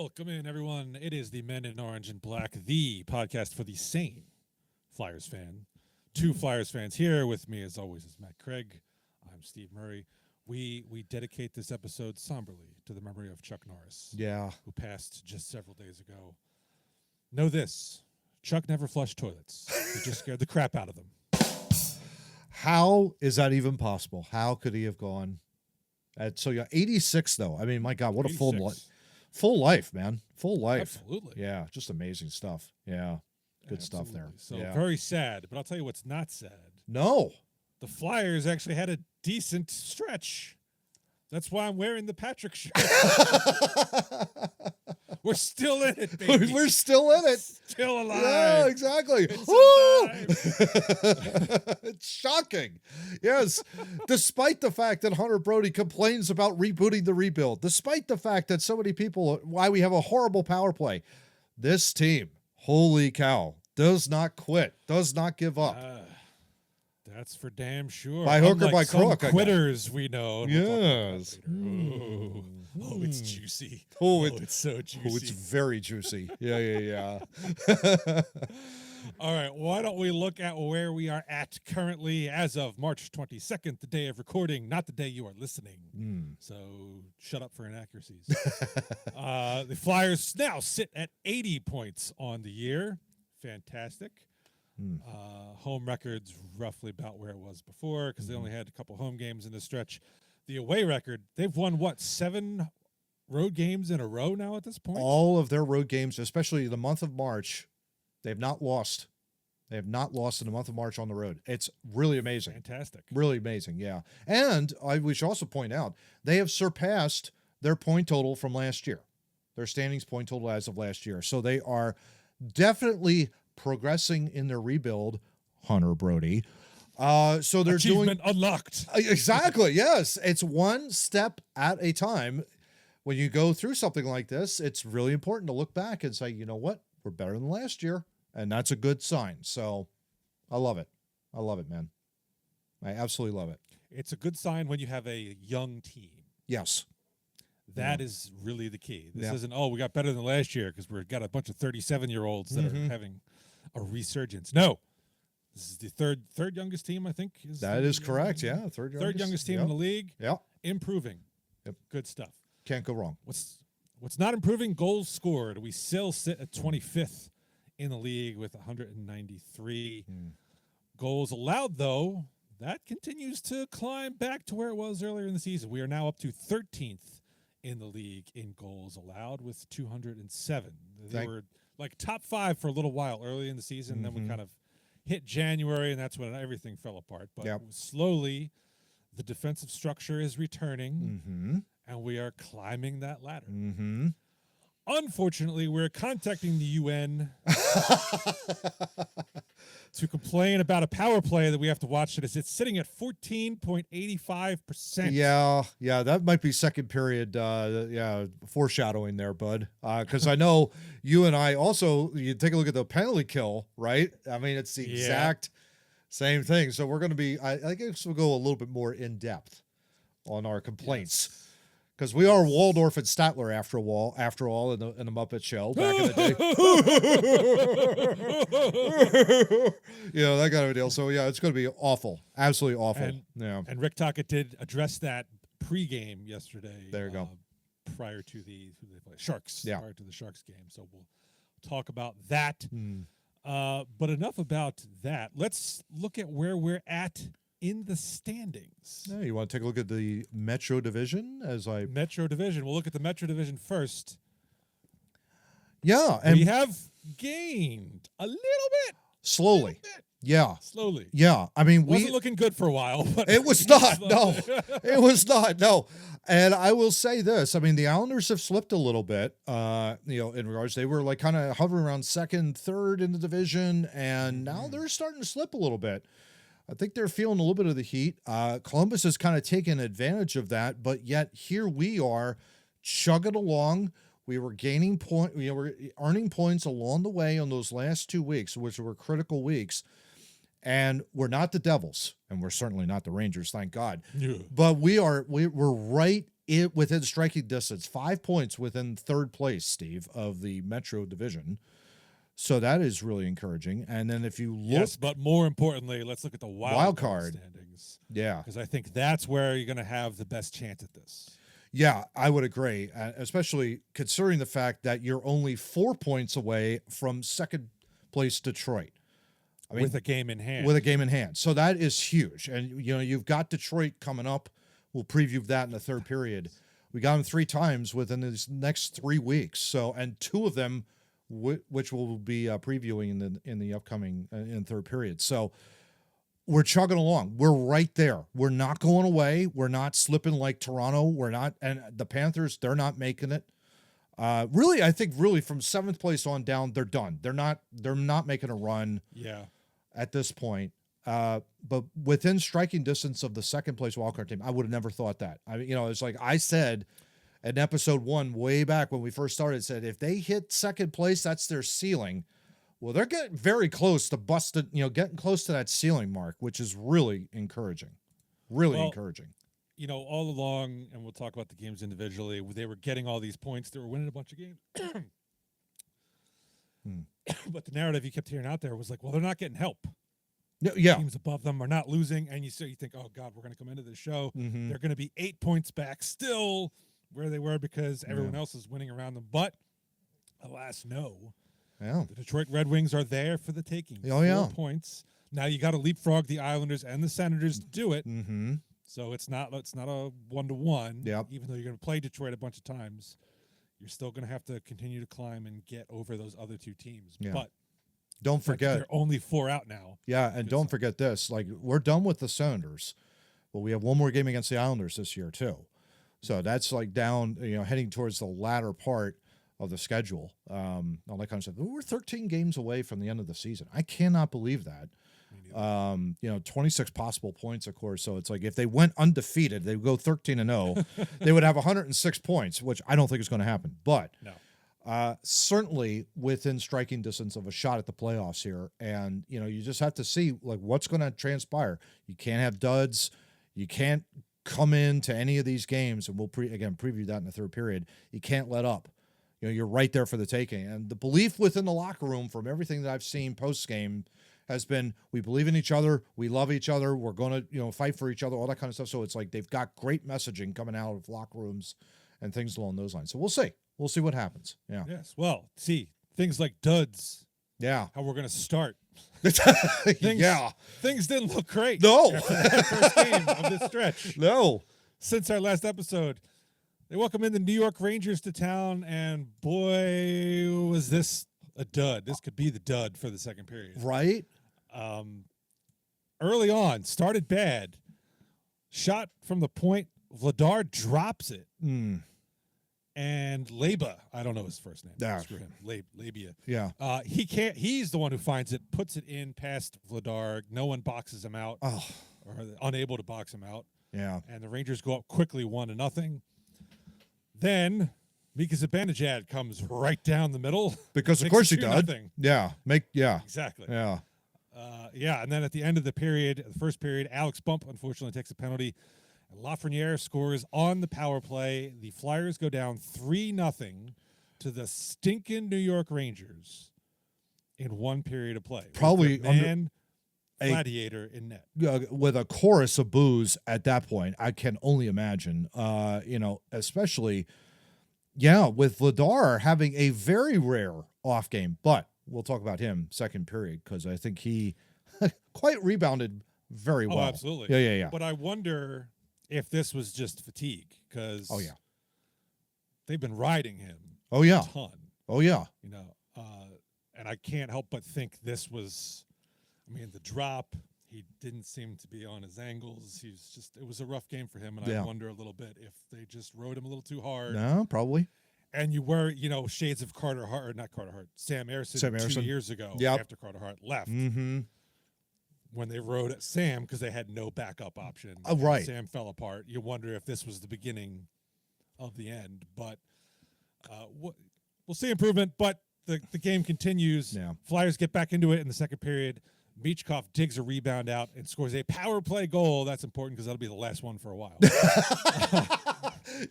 Welcome in, everyone. It is the Men in Orange and Black, the podcast for the sane Flyers fan. Two Flyers fans here with me, as always, is Matt Craig. I'm Steve Murray. We dedicate this episode somberly to the memory of Chuck Norris, who passed just several days ago. Know this: Chuck never flushed toilets. He just scared the crap out of them. How is that even possible? How could he have gone? So yeah, 86 though. I mean, my God, what 86. a full life, man. Full life. Absolutely. Yeah, just amazing stuff. Yeah, good stuff there. So yeah. very sad, but I'll tell you what's not sad. No. The Flyers actually had a decent stretch. That's why I'm wearing the Patrick shirt. We're still in it, baby. We're still in it. Still alive. Yeah, exactly. It's shocking. Yes. Despite the fact that Hunter Brody complains about rebooting the rebuild, despite the fact that so many people, why we have a horrible power play, this team, holy cow, does not quit, does not give up. That's for damn sure. By hook or by some crook. quitters we know. Yes. Oh, it's juicy. It's so juicy. Oh, it's very juicy. Yeah. All right, why don't we look at where we are at currently as of March 22nd, the day of recording, not the day you are listening. So shut up for inaccuracies. The Flyers now sit at 80 points on the year. Fantastic. Home record's roughly about where it was before because they only had a couple home games in the stretch. The away record, they've won, 7 road games in a row now at this point? All of their road games, especially the month of March, they've not lost. They have not lost in the month of March on the road. It's really amazing. Fantastic. Really amazing, yeah. And we should also point out, they have surpassed their point total from last year, their standings point total as of last year. So they are definitely progressing in their rebuild, Hunter Brody. So they're Achievement unlocked. Exactly, yes. It's one step at a time. When you go through something like this, it's really important to look back and say, you know what? We're better than last year. And that's a good sign. So I love it. I love it, man. I absolutely love it. It's a good sign when you have a young team. Yes. That is really the key. This Yeah. isn't, we got better than last year because we've got a bunch of 37-year-olds that are having a resurgence. No. This is the third youngest team, I think. That is correct, yeah. Third youngest team in the league. Yeah. Improving. Yep. Good stuff. Can't go wrong. What's not improving? Goals scored. We still sit at 25th in the league with 193. Goals allowed, though, that continues to climb back to where it was earlier in the season. We are now up to 13th in the league in goals allowed with 207. They were like top 5 for a little while early in the season. Then we kind of hit January, and that's when everything fell apart. But slowly, the defensive structure is returning, and we are climbing that ladder. Unfortunately, we're contacting the UN to complain about a power play that we have to watch. It's sitting at 14.85%. Yeah, that might be second period, foreshadowing there, bud. Because I know you and I also, you take a look at the penalty kill, right? I mean, it's the exact same thing. So we're going to be, I guess we'll go a little bit more in depth on our complaints. Because we are Waldorf and Statler after all in the Muppet Show back in the day. That kind of a deal. So it's going to be awful, absolutely awful. And Rick Tocchet did address that pregame yesterday. There you go. Prior to who they play? Sharks. Yeah. Prior to the Sharks game. So we'll talk about that. But enough about that. Let's look at where we're at in the standings. Yeah, you want to take a look at the Metro Division Metro Division. We'll look at the Metro Division first. Yeah, and we have gained a little bit. Slowly. Yeah. Slowly. Yeah. I mean, wasn't looking good for a while, but it was not. No. It was not. No. And I will say this. I mean, the Islanders have slipped a little bit, in regards. They were like kind of hovering around second, third in the division, and now they're starting to slip a little bit. I think they're feeling a little bit of the heat. Columbus has kind of taken advantage of that, but yet here we are chugging along. We were gaining we were earning points along the way on those last 2 weeks, which were critical weeks. And we're not the Devils, and we're certainly not the Rangers, thank God. Yeah. But we're right within striking distance, 5 points within third place, Steve, of the Metro Division. So that is really encouraging. And then if you look, yes, but more importantly, let's look at the wild card standings. Yeah, because I think that's where you're going to have the best chance at this. Yeah, I would agree, especially considering the fact that you're only 4 points away from second place Detroit. I mean, with a game in hand. With a game in hand. So that is huge. And, you've got Detroit coming up. We'll preview that in the third period. We got them 3 times within these next 3 weeks. So, and 2 of them, which we'll be previewing in the upcoming in third period. So we're chugging along. We're right there. We're not going away. We're not slipping like Toronto. We're not, and the Panthers, they're not making it. Really, I think from 7th place on down, they're done. They're not making a run. Yeah. At this point. But within striking distance of the second place wildcard team, I would have never thought that. I mean, it's like I said in episode 1, way back when we first started, said if they hit second place, that's their ceiling. Well, they're getting very close to busting, getting close to that ceiling mark, which is really encouraging. Really encouraging. All along, and we'll talk about the games individually, they were getting all these points. They were winning a bunch of games. But the narrative you kept hearing out there was like, well, they're not getting help. Yeah. Teams above them are not losing. And you think, oh, God, we're going to come into this show. Mm-hmm. They're going to be 8 points back still where they were because everyone else is winning around them. But alas, no. Yeah. The Detroit Red Wings are there for the taking. Oh, yeah. 4 points. Now you got to leapfrog the Islanders and the Senators to do it. Mm-hmm. So it's not a 1-to-1. Yep. Even though you're going to play Detroit a bunch of times, you're still going to have to continue to climb and get over those other 2 teams. Yeah. But don't forget, they're only 4 out now. Yeah, and don't forget this. Like, we're done with the Senators, but we have one more game against the Islanders this year too. So that's like down, heading towards the latter part of the schedule. All that kind of stuff. We're 13 games away from the end of the season. I cannot believe that. 26 possible points, of course. So it's like if they went undefeated, they would go 13-0. They would have 106 points, which I don't think is going to happen. But no. Certainly within striking distance of a shot at the playoffs here. And, you just have to see like what's going to transpire. You can't have duds. You can't come into any of these games, and we'll preview that in the third period. You can't let up. You're right there for the taking. And the belief within the locker room from everything that I've seen post-game has been, we believe in each other, we love each other, we're going to, fight for each other, all that kind of stuff. So it's like they've got great messaging coming out of locker rooms and things along those lines. So we'll see. We'll see what happens. Yeah. Yes. Well, see, things like duds. Yeah. How we're going to start. Things didn't look great. No. After that first game of this stretch. No. Since our last episode, they welcome in the New York Rangers to town, and boy, was this a dud. This could be the dud for the second period. Right? Early on, started bad. Shot from the point. Vladar drops it. And Leba, I don't know his first name. Yeah. Screw him. Labia. Yeah. He can't. He's the one who finds it, puts it in past Vladar. No one boxes him out, or unable to box him out. Yeah. And the Rangers go up quickly, 1-0. Then Mika Zibanejad comes right down the middle. Because of course he does. Yeah. Exactly. Yeah. And then at the end of the first period, Alex Bump unfortunately takes a penalty. And Lafreniere scores on the power play. The Flyers go down 3-0 to the stinking New York Rangers in one period of play. Probably Gladiator in net. With a chorus of boos at that point, I can only imagine, especially, with Vladar having a very rare off game. But we'll talk about him second period because I think he quite rebounded very well. Oh, absolutely. Yeah. But I wonder if this was just fatigue because they've been riding him a ton. Oh, yeah. And I can't help but think this was, the drop, he didn't seem to be on his angles. It was a rough game for him. And I wonder a little bit if they just rode him a little too hard. No, probably. And you were, shades of Carter Hart, or not Carter Hart, Sam Ersson 2 years ago after Carter Hart left. Mm-hmm. When they rode at Sam because they had no backup option. Right. Sam fell apart. You wonder if this was the beginning of the end. But we'll see improvement. But the game continues. Yeah. Flyers get back into it in the second period. Michkov digs a rebound out and scores a power play goal. That's important because that'll be the last one for a while.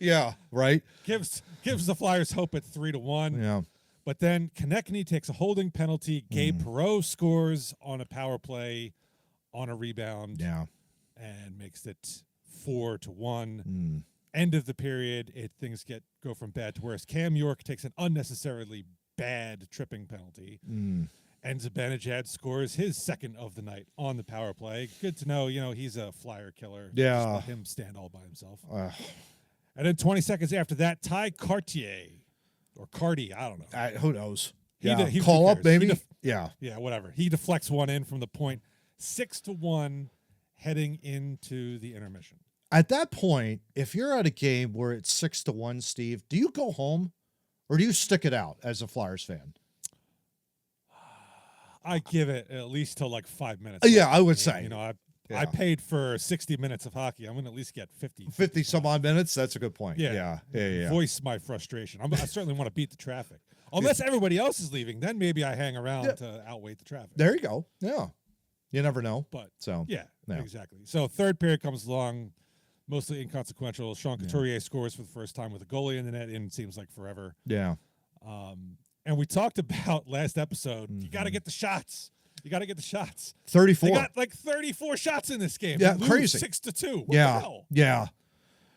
Yeah, right. gives the Flyers hope at 3-1. Yeah. But then Konechny takes a holding penalty. Gabe Perreault scores on a power play on a rebound. Yeah. And makes it 4-1. End of the period, things go from bad to worse. Cam York takes an unnecessarily bad tripping penalty. And Zibanejad scores his second of the night on the power play. Good to know, he's a Flyer killer. Yeah. Just let him stand all by himself. And then 20 seconds after that, Ty Cartier, or Carty, I don't know. Who knows? He Call who up, cares? maybe. Yeah, whatever. He deflects one in from the point, 6-1, heading into the intermission. At that point, if you're at a game where it's 6-1, Steve, do you go home or do you stick it out as a Flyers fan? I give it at least till like 5 minutes. Yeah, I would say. I paid for 60 minutes of hockey. I'm going to at least get 50 some odd minutes. That's a good point. Yeah. Yeah. Voice my frustration. I certainly want to beat the traffic. Unless everybody else is leaving, then maybe I hang around to outwait the traffic. There you go. Yeah. You never know. But so yeah, exactly. So third period comes along, mostly inconsequential. Sean Couturier scores for the first time with a goalie in the net, and it seems like forever. Yeah. And we talked about last episode, you got to get the shots. You got to get the shots. 34. They got like 34 shots in this game. Yeah, They lose crazy. 6-2. What Yeah. the hell? Yeah.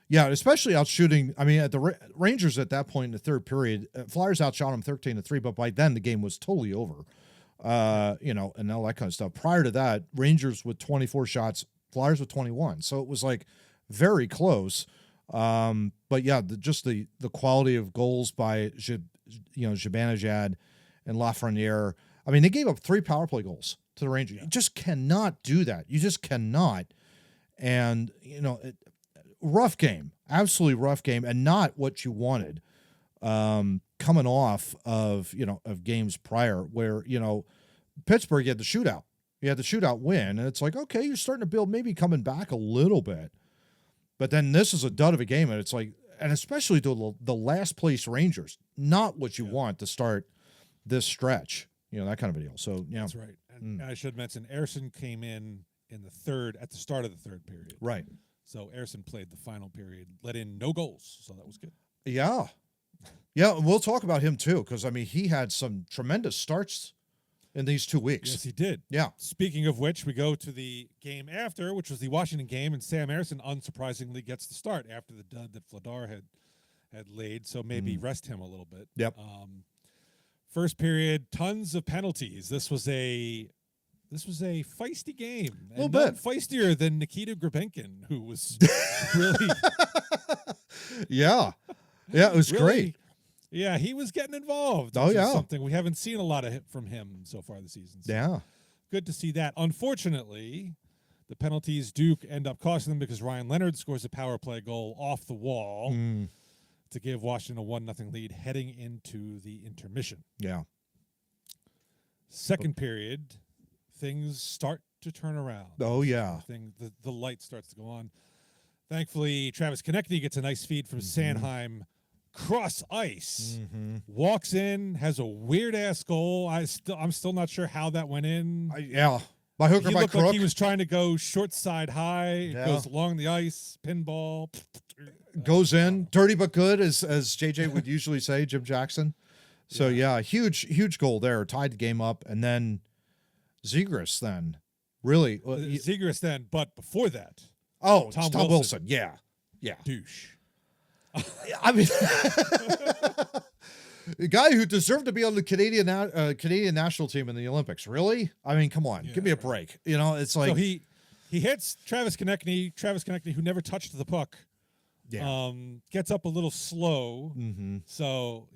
Yeah, especially out shooting. I mean, at the Rangers at that point in the third period, Flyers outshot them 13-3, but by then the game was totally over. And all that kind of stuff. Prior to that, Rangers with 24 shots, Flyers with 21. So it was like very close. But yeah, just the quality of goals by Zibanejad and Lafreniere. I mean, they gave up 3 power play goals to the Rangers. You just cannot do that. You just cannot. And rough game, absolutely rough game, and not what you wanted. Coming off of games prior where Pittsburgh had the shootout. You had the shootout win, and it's like, okay, you're starting to build, maybe coming back a little bit. But then this is a dud of a game, and it's like, and especially to the last place Rangers, not what you want to start this stretch. That kind of a deal. So yeah, that's right. And I should mention, Ersson came in the third, at the start of the third period. Right. So Ersson played the final period, let in no goals, so that was good. Yeah. Yeah, we'll talk about him too, because I mean he had some tremendous starts in these 2 weeks. Yes, he did. Yeah. Speaking of which, we go to the game after, which was the Washington game, and Sam Ersson unsurprisingly gets the start after the dud that Vladar had laid, so maybe rest him a little bit. Yep. First period, tons of penalties. This was a feisty game. A little bit feistier than Nikita Grabenkin, who was really Yeah, it was really, great. Yeah, he was getting involved. Oh, which is yeah. something we haven't seen a lot of from him so far this season. So Yeah. good to see that. Unfortunately, the penalties do end up costing them because Ryan Leonard scores a power play goal off the wall to give Washington a 1-0 lead heading into the intermission. Yeah. Second period, things start to turn around. Oh, yeah. The light starts to go on. Thankfully, Travis Konechny gets a nice feed from Sanheim cross ice. Walks in, has a weird-ass goal. I'm still not sure how that went in. Yeah. By hook or He by looked crook. like he was trying to go short side high. Yeah. It goes along the ice, pinball. Goes in, dirty but good, as JJ would usually say, Jim Jackson. So yeah, huge goal there, tied the game up, and then Zegras then really Zegras then, but before that, Tom Wilson. Wilson. Yeah. douche. I mean, the guy who deserved to be on the Canadian national team in the Olympics. Really? I mean, come on, give me a break. It's like So he hits Travis Konechny, who never touched the puck. Yeah. Gets up a little slow. So,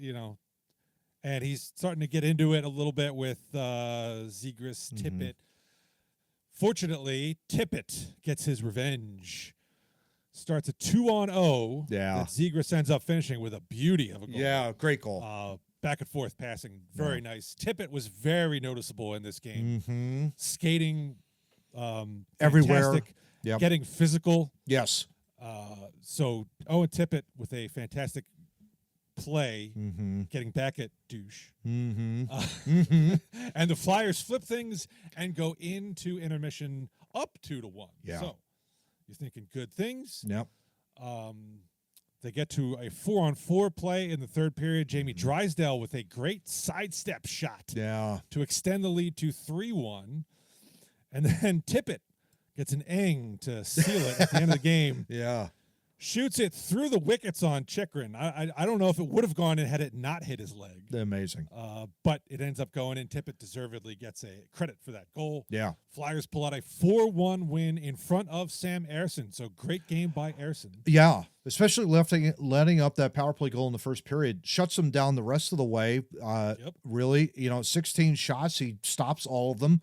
and he's starting to get into it a little bit with Zegras, Tippett. Fortunately, Tippett gets his revenge. Starts a 2-on-0. Yeah. That Zegras ends up finishing with a beauty of a goal. Yeah, great goal. Back and forth passing, very nice. Tippett was very noticeable in this game. Skating Everywhere. fantastic, Yep. getting physical. Yes. So Owen Tippett with a fantastic play, getting back at douche. And the Flyers flip things and go into intermission up 2-1. Yeah. So you're thinking good things. Yep. They get to a 4-on-4 play in the third period. Jamie Drysdale with a great sidestep shot to extend the lead to 3-1. And then Tippett gets an eng to seal it at the end of the game. Shoots it through the wickets on Chikrin. I don't know if it would have gone in had it not hit his leg. Amazing. But it ends up going in. Tippett deservedly gets a credit for that goal. Yeah. Flyers pull out a 4-1 win in front of Sam Ersson. So great game by Ersson. Yeah, especially letting up that power play goal in the first period. Shuts them down the rest of the way. Really, 16 shots. He stops all of them.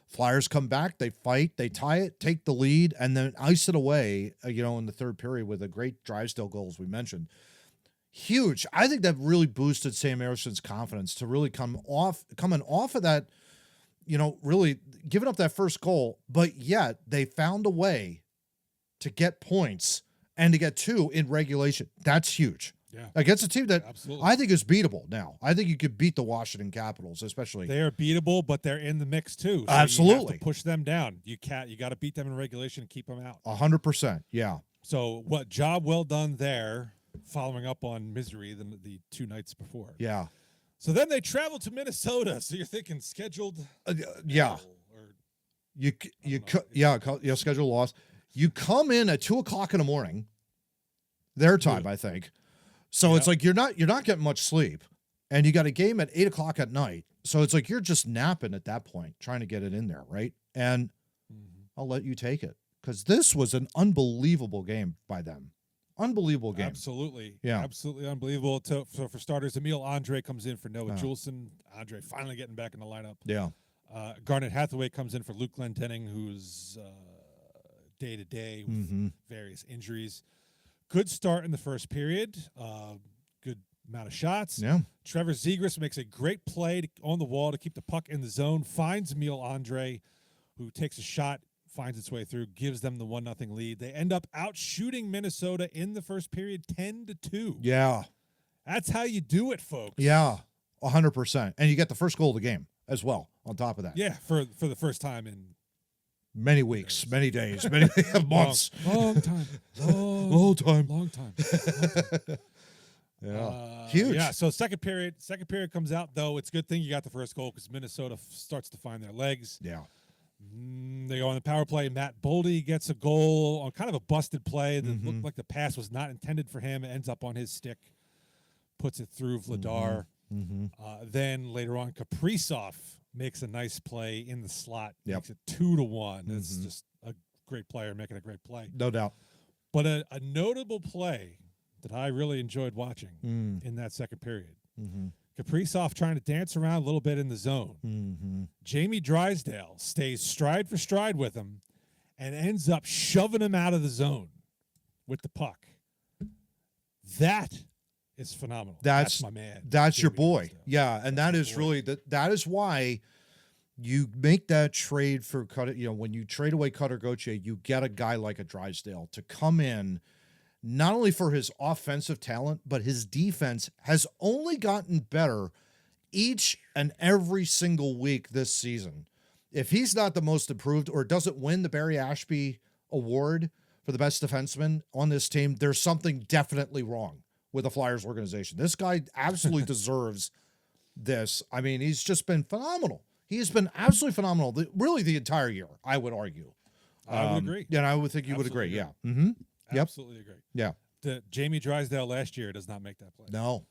Flyers come back, they fight, they tie it, take the lead, and then ice it away, in the third period with a great Drysdale goal, as we mentioned. Huge. I think that really boosted Sam Ersson's confidence to really coming off of that, really giving up that first goal, but yet they found a way to get points and to get 2 in regulation. That's huge. Yeah. Against a team that Absolutely. I think is beatable now. I think you could beat the Washington Capitals, especially. They are beatable, but they're in the mix too. So Absolutely. You have to push them down. You got to beat them in regulation and keep them out. 100%. Yeah. So job well done there, following up on misery the 2 nights before. Yeah. So then they travel to Minnesota. So you're thinking scheduled. Yeah. Scheduled loss. You come in at 2:00 in the morning, their time, I think. So it's like you're not getting much sleep, and you got a game at 8:00 at night. So it's like you're just napping at that point, trying to get it in there, right? And I'll let you take it because this was an unbelievable game by them. Unbelievable game. Absolutely. Yeah. Absolutely unbelievable. So for starters, Emil Andre comes in for Noah Juleson. Andre finally getting back in the lineup. Yeah. Garnet Hathaway comes in for Luke Glendening, who's day-to-day with various injuries. Good start in the first period. Good amount of shots. Yeah. Trevor Zegras makes a great play on the wall to keep the puck in the zone. Finds Emil Andre, who takes a shot, finds its way through, gives them the 1-0 lead. They end up out shooting Minnesota in the first period 10-2. Yeah. That's how you do it, folks. Yeah. 100%. And you get the first goal of the game as well on top of that. Yeah, for the first time in many weeks, many days, many months. Long time. Long time. Yeah. Huge. Yeah, so second period comes out, though. It's a good thing you got the first goal because Minnesota starts to find their legs. Yeah. They go on the power play. Matt Boldy gets a goal on kind of a busted play that looked like the pass was not intended for him. It ends up on his stick. Puts it through Vladar. Then later on, Kaprizov makes a nice play in the slot. Makes it 2-1. It's just a great player making a great play. No doubt. But a notable play that I really enjoyed watching in that second period. Kaprizov trying to dance around a little bit in the zone. Jamie Drysdale stays stride for stride with him and ends up shoving him out of the zone with the puck. That is phenomenal. That's my man. That's Jamie your boy. Drysdale. Yeah, and that is really that is why you make that trade for Cutter. When you trade away Cutter Gauthier, you get a guy like a Drysdale to come in. Not only for his offensive talent, but his defense has only gotten better each and every single week this season. If he's not the most improved or doesn't win the Barry Ashby Award for the best defenseman on this team, there's something definitely wrong with the Flyers organization. This guy absolutely deserves this. I mean, he's just been phenomenal. He's been absolutely phenomenal, really the entire year, I would argue. I would agree. Yeah, and I would think you would agree. Agree. Yeah. Yep. Absolutely agree. Yeah. The Jamie Drysdale last year does not make that play. No.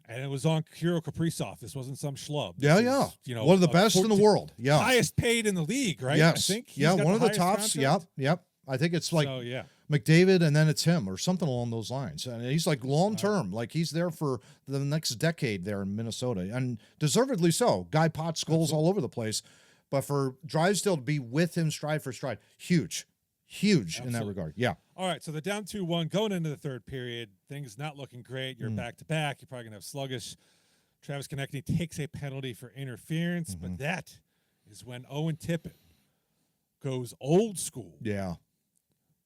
And it was on Kirill Kaprizov. This wasn't some schlub. Yeah, yeah. One of the best in the world. Yeah. Highest paid in the league, right? Yes. I think. Yeah, one of the tops. Contract. Yep. I think it's like So, McDavid and then it's him or something along those lines. And he's like long term. Like he's there for the next decade there in Minnesota. And deservedly so. Guy pots goals all over the place. But for Drysdale to be with him stride for stride, huge. Huge in that regard. Yeah. All right, so they're down 2-1 going into the third period. Things not looking great. You're back-to-back. You're probably going to have sluggish. Travis Konecny takes a penalty for interference, but that is when Owen Tippett goes old school. Yeah.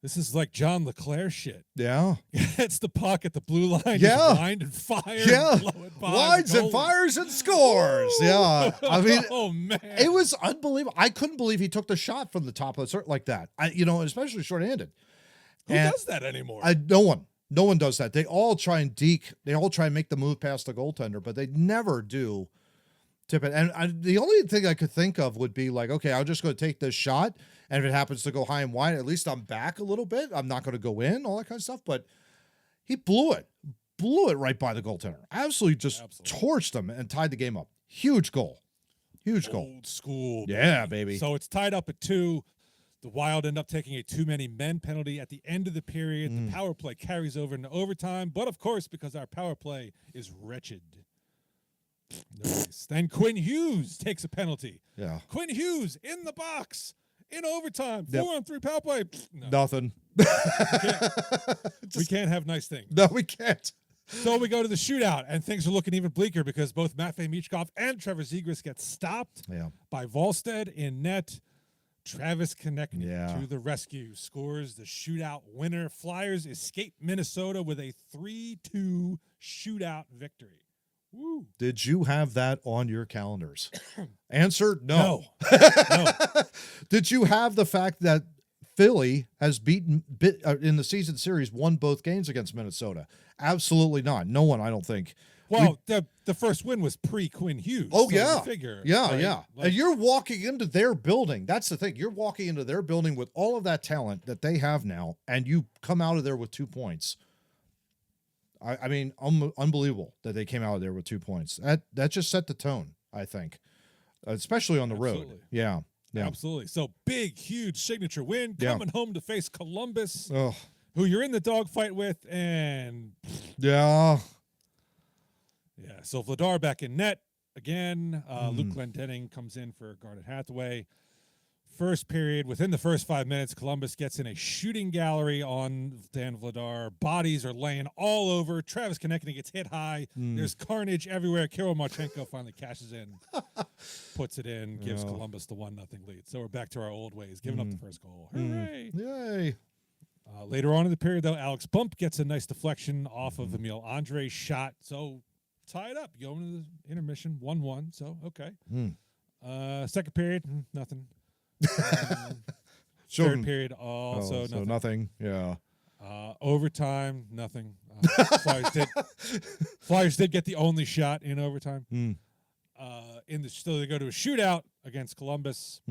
This is like John LeClair shit. Yeah. Hits the puck at the blue line. Yeah. Just wind and fire. Yeah. And blow it by Lines and fires and scores. Yeah. I mean, oh, man. it was unbelievable. I couldn't believe he took the shot from the top of the circle like that. Especially short-handed. Who does that anymore? No one. No one does that. They all try and deke. They all try and make the move past the goaltender, but they never do tip it. And the only thing I could think of would be like, okay, I'll just go take this shot, and if it happens to go high and wide, at least I'm back a little bit. I'm not going to go in, all that kind of stuff. But he blew it right by the goaltender. Absolutely just torched him and tied the game up. Huge goal. Huge goal. Old school. Yeah, baby. So it's tied up at 2. The Wild end up taking a too many men penalty at the end of the period. The power play carries over into overtime. But, of course, because our power play is wretched. Nice. Then Quinn Hughes takes a penalty. Yeah. Quinn Hughes in the box in overtime. 4-on-3 power play. No. Nothing. We can't have nice things. No, we can't. So we go to the shootout, and things are looking even bleaker because both Matvei Michkov and Trevor Zegras get stopped by Volstead in net. Travis Konechny to the rescue, scores the shootout winner. Flyers escape Minnesota with a 3-2 shootout victory. Woo. Did you have that on your calendars? Answer, no. No. Did you have the fact that Philly has in the season series, won both games against Minnesota? Absolutely not. No one, I don't think. Well, the first win was pre-Quinn Hughes. Oh, so yeah. Figure, yeah, right? yeah. Like, and you're walking into their building. That's the thing. You're walking into their building with all of that talent that they have now, and you come out of there with 2 points. I mean, unbelievable that they came out of there with 2 points. That just set the tone, I think, especially on the road. Yeah. Absolutely. So big, huge signature win coming home to face Columbus, Oh. who you're in the dogfight with, and yeah. So Vladar back in net again. Luke Glendening comes in for Garnet Hathaway. First period, within the first 5 minutes, Columbus gets in a shooting gallery on Dan Vladar. Bodies are laying all over. Travis Konechny gets hit high. There's carnage everywhere. Kirill Marchenko finally cashes in, puts it in, gives Columbus the 1-0 lead. So we're back to our old ways, giving up the first goal. Hooray! Yay! Later on in the period, though, Alex Bump gets a nice deflection off of Emil Andre's shot. So tie it up. Going to the intermission, 1-1. So, okay. Second period, nothing. Third period, also nothing. Yeah. Overtime, nothing. Flyers did get the only shot in overtime. So they go to a shootout against Columbus.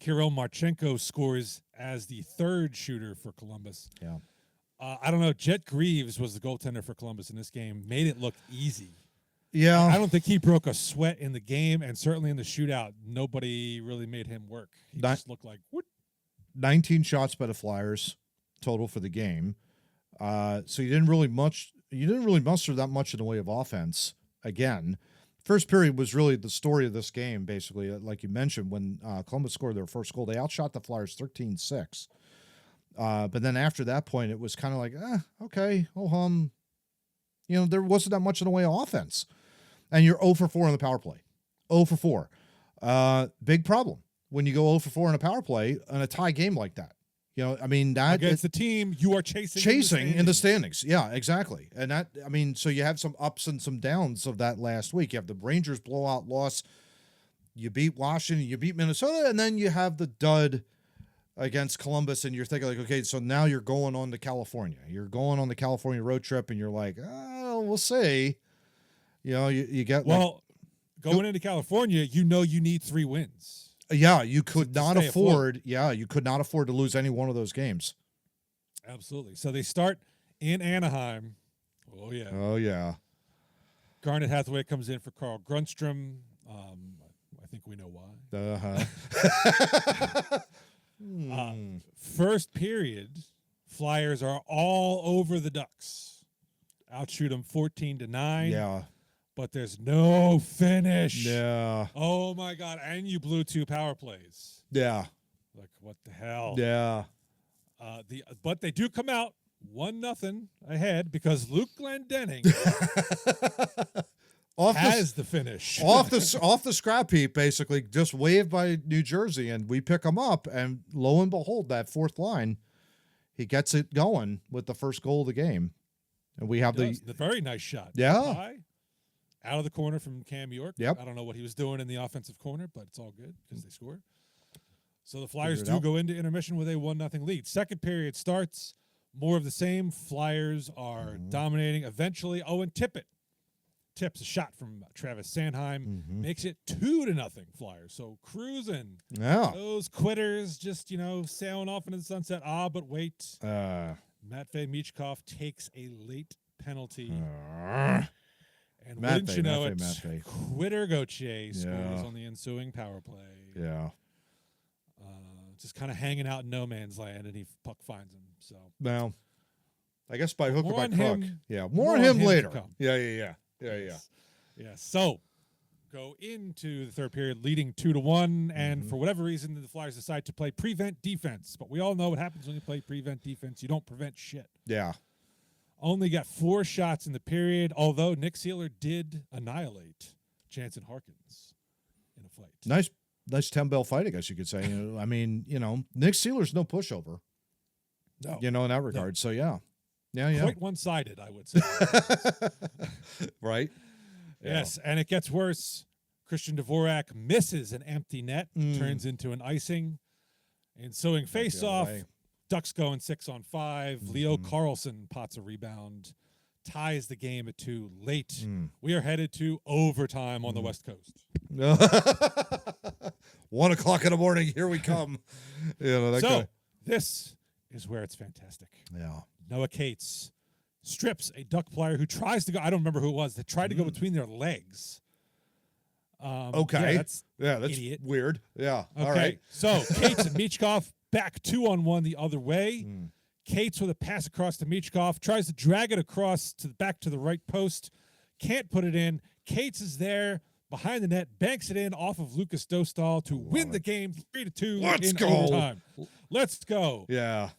Kirill Marchenko scores as the third shooter for Columbus. Yeah. I don't know. Jet Greaves was the goaltender for Columbus in this game. Made it look easy. Yeah. I don't think he broke a sweat in the game, and certainly in the shootout, nobody really made him work. He just looked like, what? 19 shots by the Flyers total for the game. So you didn't really muster that much in the way of offense. Again, first period was really the story of this game, basically. Like you mentioned, when Columbus scored their first goal, they outshot the Flyers 13-6. But then after that point, it was kind of like, okay, there wasn't that much in the way of offense. And you're 0 for 4 on the power play. 0 for 4. Big problem when you go 0 for 4 in a power play in a tie game like that. That against the team you are chasing in the standings. Yeah, exactly. And so you have some ups and some downs of that last week. You have the Rangers blowout loss. You beat Washington, you beat Minnesota, and then you have the dud against Columbus, and you're thinking like, okay, so now you're going on to California. You're going on the California road trip, and you're like, we'll see. You get going into California, you need 3 wins. Yeah, you could not afford. Yeah, you could not afford to lose any one of those games. Absolutely. So they start in Anaheim. Oh yeah. Oh yeah. Garnet Hathaway comes in for Carl Grundstrom. I think we know why. First period, Flyers are all over the Ducks. Outshoot them 14-9. Yeah. But there's no finish. Yeah. Oh my God. And you blew 2 power plays. Yeah. Like, what the hell? Yeah. But they do come out 1-0 ahead because Luke Glendening has the finish. off the scrap heap, basically, just waved by New Jersey, and we pick him up, and lo and behold, that fourth line, he gets it going with the first goal of the game. And we have the very nice shot. Yeah. High, out of the corner from Cam York. Yep. I don't know what he was doing in the offensive corner, but it's all good because they score. So the Flyers do go into intermission with a 1-0 lead. Second period starts. More of the same. Flyers are dominating. Eventually, Owen Tippett tips a shot from Travis Sanheim, makes it 2-0 Flyers. So cruising. Yeah. Those quitters just, sailing off into the sunset. But wait. Matvei Michkov takes a late penalty. And wouldn't you know it, Quitter Gauthier scores on the ensuing power play. Yeah. Just kind of hanging out in no man's land, and puck finds him. So now, I guess by hook or by crook. Him, yeah, more on him later. Yeah. Yes. So go into the third period leading 2-1, and for whatever reason, the Flyers decide to play prevent defense. But we all know what happens when you play prevent defense. You don't prevent shit. Yeah. Only got 4 shots in the period, although Nick Seeler did annihilate Jansen Harkins in a fight. Nice 10-bell fight, I guess you could say. I mean, Nick Seeler's no pushover. No. In that regard. So, yeah. Yeah. Quite one-sided, I would say. Right? Yes, and it gets worse. Christian Dvorak misses an empty net, turns into an icing. Ensuing face-off, Ducks go in 6-on-5. Leo Carlson pots a rebound, ties the game at 2 late. We are headed to overtime on the West Coast. 1 o'clock in the morning, here we come. This is where it's fantastic. Yeah. Noah Cates strips a Duck player who tries to go. I don't remember who it was that tried to go between their legs. Okay. That's idiot. Weird. Yeah. Okay. All right. So Cates and Michkov back 2-on-1 the other way. Cates with a pass across to Michkov, tries to drag it across back to the right post. Can't put it in. Cates is there behind the net, banks it in off of Lucas Dostal to win the game 3-2 in overtime. Let's go. Yeah.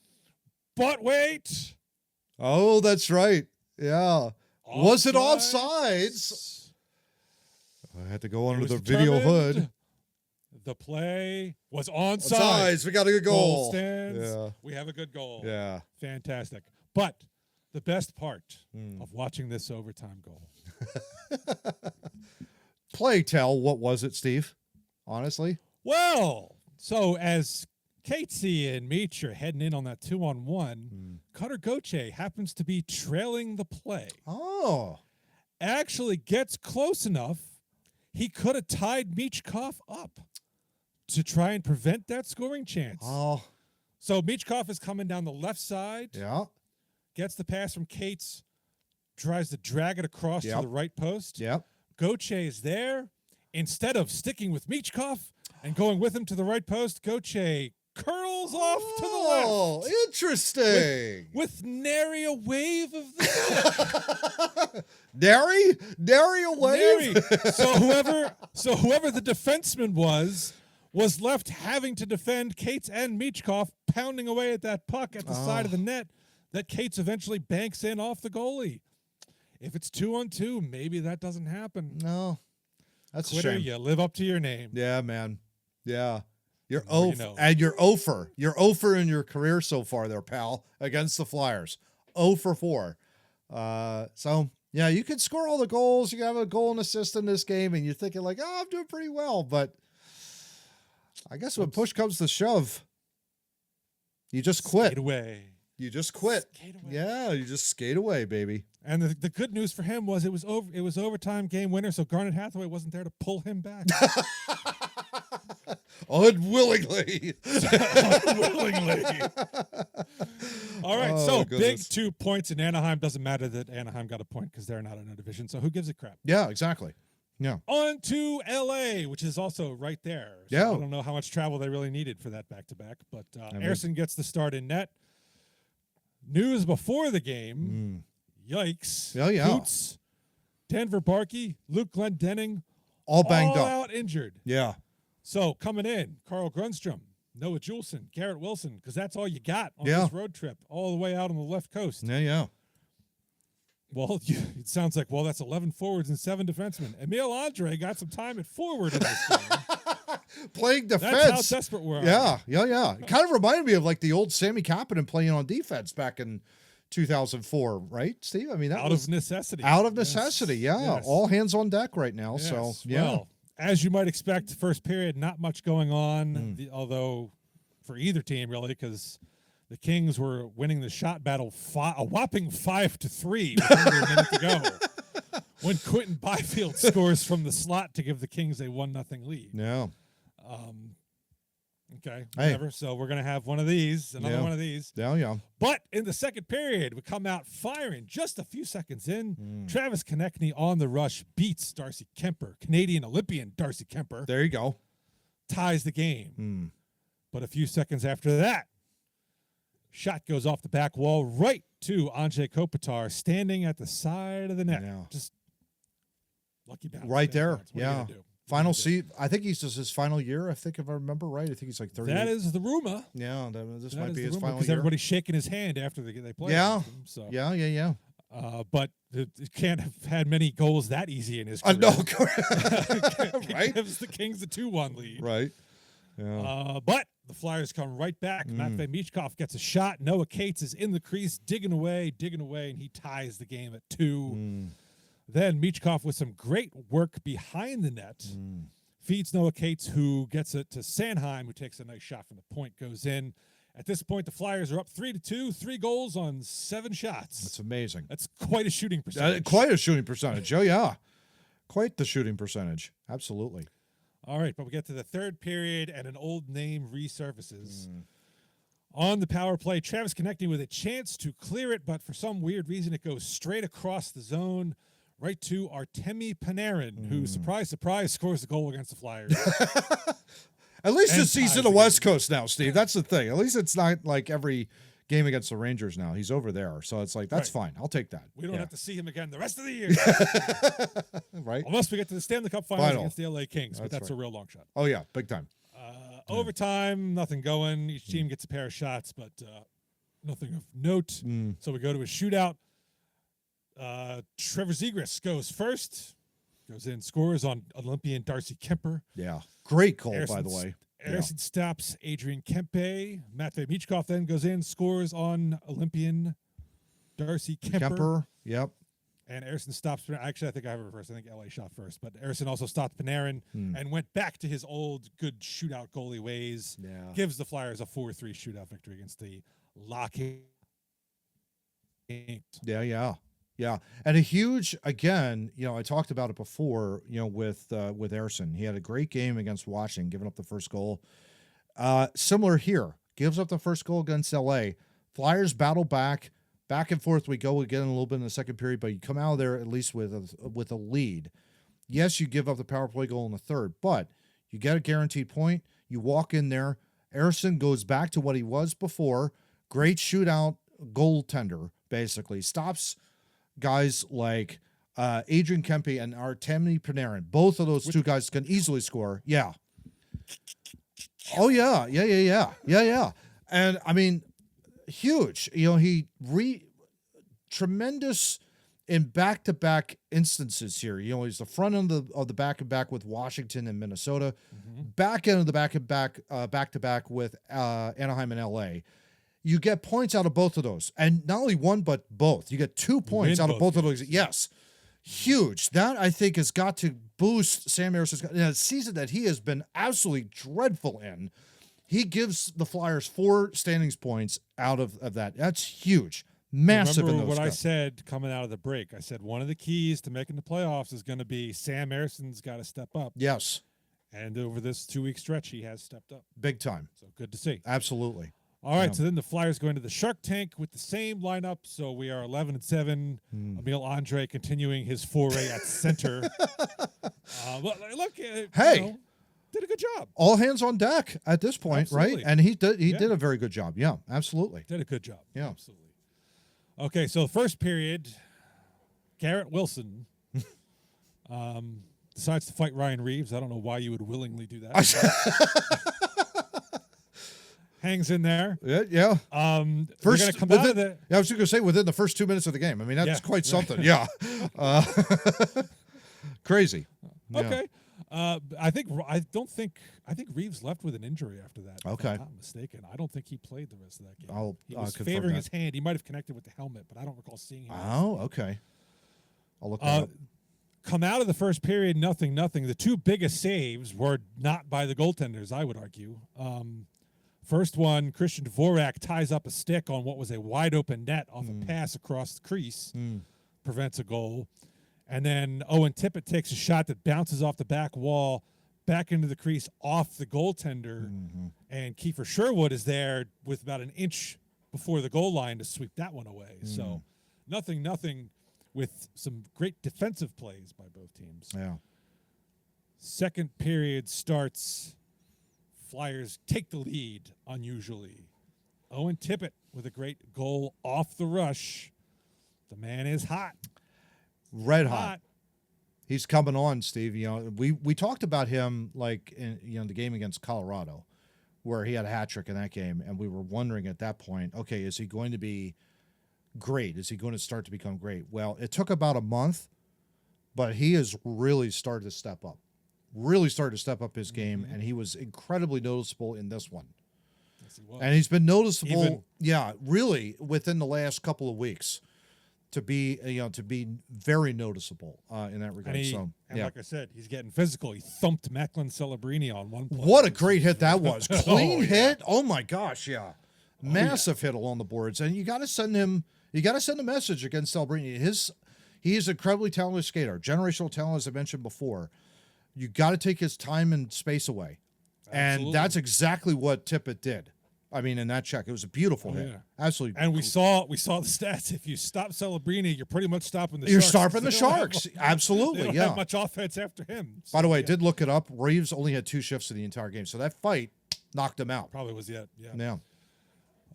But wait. Oh, that's right. Yeah. Was it offsides? I had to go under the video hood. The play was onside. We got a good goal. Stands. Yeah. We have a good goal. Yeah. Fantastic. But the best part of watching this overtime goal. Play tell, what was it, Steve? Honestly? Well, so as Catesy and Meach are heading in on that 2-on-1, Cutter Gauthier happens to be trailing the play. Oh. Actually gets close enough, he could have tied Michkov up to try and prevent that scoring chance. Oh. So Michkov is coming down the left side. Yeah. Gets the pass from Cates, tries to drag it across to the right post. Yep. Gauthier is there. Instead of sticking with Michkov and going with him to the right post, Gauthier curls off to the left. Oh, interesting. With nary a wave of the stick. Nary a wave? Nary. So whoever the defenseman was left having to defend Cates and Michkov, pounding away at that puck at the side of the net that Cates eventually banks in off the goalie. If it's 2-on-2, maybe that doesn't happen. No. That's Quitter, a shame. you live up to your name. Yeah, man. Yeah. You're and you're 0-for. You're 0-for in your career so far there, pal, against the Flyers. 0-for-4. So, yeah, you could score all the goals. You can have a goal and assist in this game, and you're thinking like, I'm doing pretty well. But I guess when push comes to shove, you just quit. Skate away. You just quit. Skate away. Yeah, you just skate away, baby. And the good news for him was it was overtime game winner, so Garnet Hathaway wasn't there to pull him back. Unwillingly. All right, Oh, so goodness. big 2 points in Anaheim. Doesn't matter that Anaheim got a point because they're not in a division, so who gives a crap? Yeah, exactly. Yeah. On to L.A., which is also right there. So Yeah. I don't know how much travel they really needed for that back-to-back, but Ersson gets the start in net. News before the game. Yikes. Yeah. Hoots, Denver Barkey, Luke Glendening, All banged up. out injured. Yeah. So coming in, Carl Grunstrom, Noah Juleson, Garrett Wilson, because that's all you got on Yeah. this road trip, all the way out on the left coast. Yeah. Well, it sounds like, that's 11 forwards and 7 defensemen. Emil Andre got some time at forward in this game. Playing defense. That's how desperate we're. Yeah. It kind of reminded me of like the old Sammy Kapanen playing on defense back in 2004, right, Steve? I mean, that out was of necessity. Out of necessity, Yes. yeah. Yes. All hands on deck right now. Yes. So, yeah. Well, as you might expect, first period, not much going on, although for either team, really, because The Kings were winning the shot battle a whopping 5-3 with under a minute to go. When Quentin Byfield scores from the slot to give the Kings a 1-0 lead. Yeah. Okay, whatever. So we're going to have one of these, another one of these. Yeah. But in the second period, we come out firing just a few seconds in. Travis Konechny on the rush beats Darcy Kemper, Canadian Olympian Darcy Kemper. There you go. Ties the game. But a few seconds after that, shot goes off the back wall right to Andrei Kopitar standing at the side of the net. Yeah. Just lucky bounce. Right there. Bounce. What are you Yeah. gonna do? Final seat. I think he's just his final year. I think if I remember right, I think he's like 38. That is the rumor. Yeah, this That might is be the his rumor, final because year. everybody's shaking his hand after they play. Yeah. against him, so. Yeah. But it can't have had many goals that easy in his career. No, Right? Gives the Kings a 2-1 lead. Right. Yeah. But the Flyers come right back. Matvei Michkov gets a shot. Noah Cates is in the crease, digging away, and he ties the game at 2. Then Michkov with some great work behind the net. Feeds Noah Cates, who gets it to Sanheim, who takes a nice shot from the point, goes in. At this point, the Flyers are up 3-2, 3 goals on 7 shots. That's amazing. That's quite a shooting percentage. Quite a shooting percentage. Oh, yeah. Quite the shooting percentage. Absolutely. All right, but we get to the third period, and an old name resurfaces. On the power play, Travis Konechny with a chance to clear it, but for some weird reason, it goes straight across the zone, right to Artemi Panarin, who, surprise, surprise, scores the goal against the Flyers. At least And this season ties of the West Coast now, Steve. That's the thing. At least it's not like every game against the Rangers now. He's over there. So it's like, that's fine. I'll take that. We don't have to see him again the rest of the year. Right? Unless we get to the Stanley Cup Finals Final. against the LA Kings, but that's right. a real long shot. Oh, yeah. Big time. Overtime, nothing going. Each team gets a pair of shots, but nothing of note. So we go to a shootout. Trevor Zegras goes first. Goes in, scores on Olympian Darcy Kemper. Yeah. Great goal, by the way. Harrison stops Adrian Kempe. Matvei Michkov then goes in, scores on Olympian Darcy Kemper. Yep. And Harrison stops. Actually, I think I have it first. I think LA shot first. But Harrison also stopped Panarin and went back to his old good shootout goalie ways. Yeah. Gives the Flyers a 4-3 shootout victory against the Lockheed. Yeah. And a huge, again, I talked about it before, with Erson. He had a great game against Washington, giving up the first goal. Similar here. Gives up the first goal against LA. Flyers battle back and forth we go again a little bit in the second period, but you come out of there at least with a lead. Yes, you give up the power play goal in the third, but you get a guaranteed point. You walk in there. Erson goes back to what he was before. Great shootout goaltender, basically. Stops guys like Adrian Kempe and Artemi Panarin. Both of those two guys can easily score. Yeah. Oh, yeah. And, I mean, huge. He tremendous in back-to-back instances here. He's the front end of the back-to-back with Washington and Minnesota. Back end of the back-to-back with Anaheim and L.A. You get points out of both of those. And not only one, but both. You get 2 points out of both of those. Yes. Huge. That, I think, has got to boost Sam Harrison's in a season that he has been absolutely dreadful in. He gives the Flyers 4 standings points out of that. That's huge. Massive. Remember in those what I guys. said coming out of the break? I said one of the keys to making the playoffs is going to be Sam Harrison's got to step up. Yes. And over this 2-week stretch, he has stepped up. Big time. So good to see. Absolutely. All right, so then the Flyers go into the Shark Tank with the same lineup. So we are 11-7. Emil Andre continuing his foray at center. But look, Hey. Did a good job. All hands on deck at this point, Absolutely. right? And he did a very good job. Yeah, absolutely. Did a good job. Yeah. Absolutely. Okay, so the first period, Garrett Wilson decides to fight Ryan Reeves. I don't know why you would willingly do that. Hangs in there. Yeah. First, gonna come out of the. Yeah, I was just going to say within the first 2 minutes of the game. I mean, that's quite something. Yeah. Crazy. Yeah. Okay. I think Reeves left with an injury after that. Okay. If I'm not mistaken. I don't think he played the rest of that game. He I'll was confirm favoring that. his hand. He might have connected with the helmet, but I don't recall seeing him. Oh, okay. I'll look that up. Come out of the first period, nothing. The 2 biggest saves were not by the goaltenders, I would argue. First one, Christian Dvorak ties up a stick on what was a wide open net off a pass across the crease, prevents a goal. And then Owen Tippett takes a shot that bounces off the back wall, back into the crease, off the goaltender. And Kiefer Sherwood is there with about an inch before the goal line to sweep that one away. So nothing with some great defensive plays by both teams. Yeah. Second period starts. Flyers take the lead unusually. Owen Tippett with a great goal off the rush. The man is hot. Red hot. He's coming on, Steve. You know, we talked about him like in the game against Colorado, where he had a hat trick in that game, and we were wondering at that point, okay, is he going to be great? Is he going to start to become great? Well, it took about a month, but he has really started to step up. Really started to step up his game, and he was incredibly noticeable in this one. Yes, he was. And he's been noticeable, really within the last couple of weeks to be very noticeable in that regard. Like I said, he's getting physical. He thumped Macklin Celebrini on one play. What a great hit that was! Clean hit. Oh my gosh, yeah, massive hit along the boards, and you got to send him. You got to send a message against Celebrini. He is an incredibly talented skater, generational talent, as I mentioned before. You got to take his time and space away. Absolutely. And that's exactly what Tippett did. I mean, in that check, it was a beautiful hit. Yeah. Absolutely. And we saw the stats. If you stop Celebrini, you're pretty much stopping the Sharks. You're stopping the Sharks. Absolutely, they don't have much offense after him. So, by the way, I did look it up. Reeves only had 2 shifts in the entire game, so that fight knocked him out. Probably was yeah. Yeah.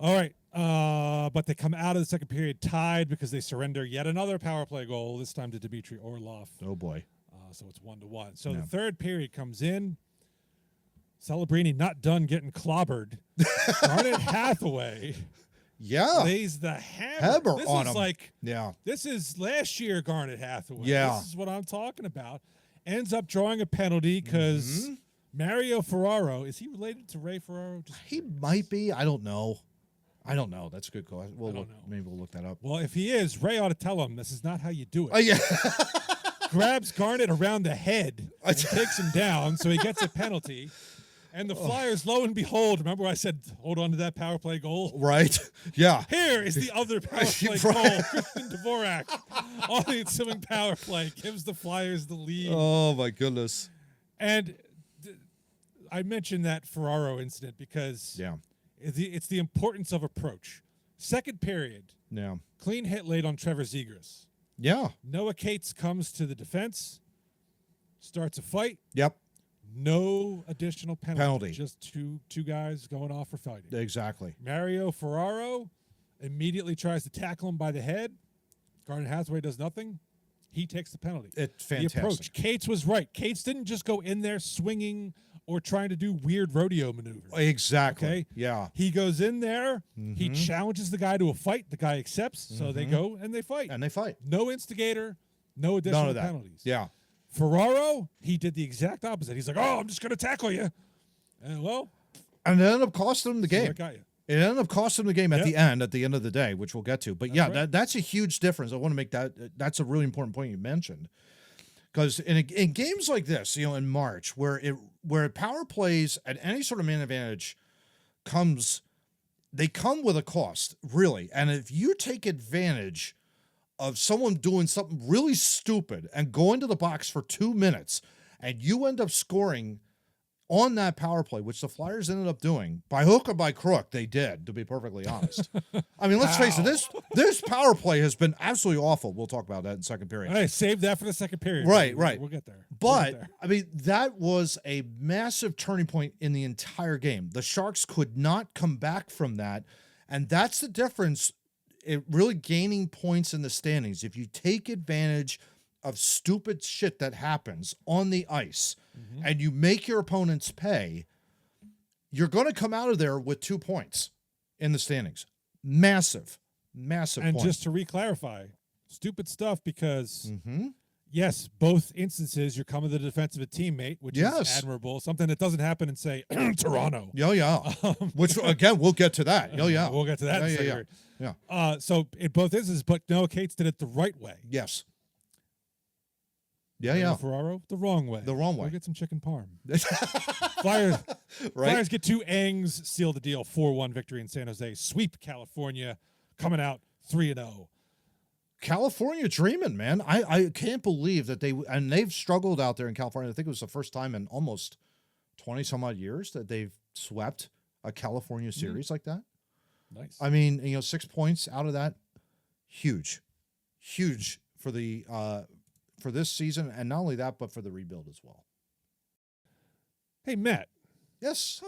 All right. But they come out of the second period tied because they surrender yet another power play goal, this time to Dmitry Orlov. Oh, boy. So it's 1-1. So the third period comes in. Celebrini not done getting clobbered. Garnet Hathaway lays the hammer. This on is him. This is last year Garnet Hathaway. Yeah. This is what I'm talking about. Ends up drawing a penalty because Mario Ferraro, is he related to Ray Ferraro? He might be. I don't know. That's a good call. Maybe we'll look that up. Well, if he is, Ray ought to tell him this is not how you do it. Oh, yeah. Grabs Garnet around the head and takes him down, so he gets a penalty. And the Flyers, lo and behold, remember I said, hold on to that power play goal? Right. Yeah. Here is the other power play goal. Christian Dvorak on the ensuing power play gives the Flyers the lead. Oh, my goodness. And I mentioned that Ferraro incident because it's the importance of approach. Second period. Yeah. Clean hit laid on Trevor Zegras. Yeah. Noah Cates comes to the defense, starts a fight. Yep. No additional penalty. Just two guys going off for fighting. Exactly. Mario Ferraro immediately tries to tackle him by the head. Garnet Hathaway does nothing. He takes the penalty. It's fantastic. The approach. Cates was right. Cates didn't just go in there swinging or trying to do weird rodeo maneuvers. Exactly. Okay? Yeah. He goes in there. He challenges the guy to a fight. The guy accepts. So they go and they fight. No instigator. No additional penalties. Yeah. Ferraro, he did the exact opposite. He's like, oh, I'm just going to tackle you. And it ended up costing him the game. It ended up costing him the game at the end of the day, which we'll get to. But that's a huge difference. I want to make that's a really important point you mentioned. Because in games like this, in March, where power plays at any sort of man advantage they come with a cost, really. And if you take advantage of someone doing something really stupid and going to the box for 2 minutes, and you end up scoring on that power play, which the Flyers ended up doing, by hook or by crook, they did, to be perfectly honest. I mean, let's face it, this power play has been absolutely awful. We'll talk about that in second period. All right, save that for the second period. Right. We'll get there. But, I mean, that was a massive turning point in the entire game. The Sharks could not come back from that, and that's the difference, it really gaining points in the standings. If you take advantage of stupid shit that happens on the ice and you make your opponents pay, you're going to come out of there with 2 points in the standings. Massive and point. Just to re-clarify, stupid stuff because, yes, both instances you're coming to the defense of a teammate, which is admirable, something that doesn't happen in, say, Toronto. Which, again, we'll get to that. We'll get to that in a second. So in both instances, but Noah Cates did it the right way. Yes. Yeah. Ferraro, the wrong way. The wrong way. Go get some chicken parm. Flyers, Right? Flyers get 2 Angs, seal the deal. 4-1 victory in San Jose. Sweep California, coming out 3-0. California dreaming, man. I can't believe that they've struggled out there in California. I think it was the first time in almost 20 some odd years that they've swept a California series like that. Nice. I mean, 6 points out of that, huge for the for this season, and not only that, but for the rebuild as well. Hey, Matt. Yes,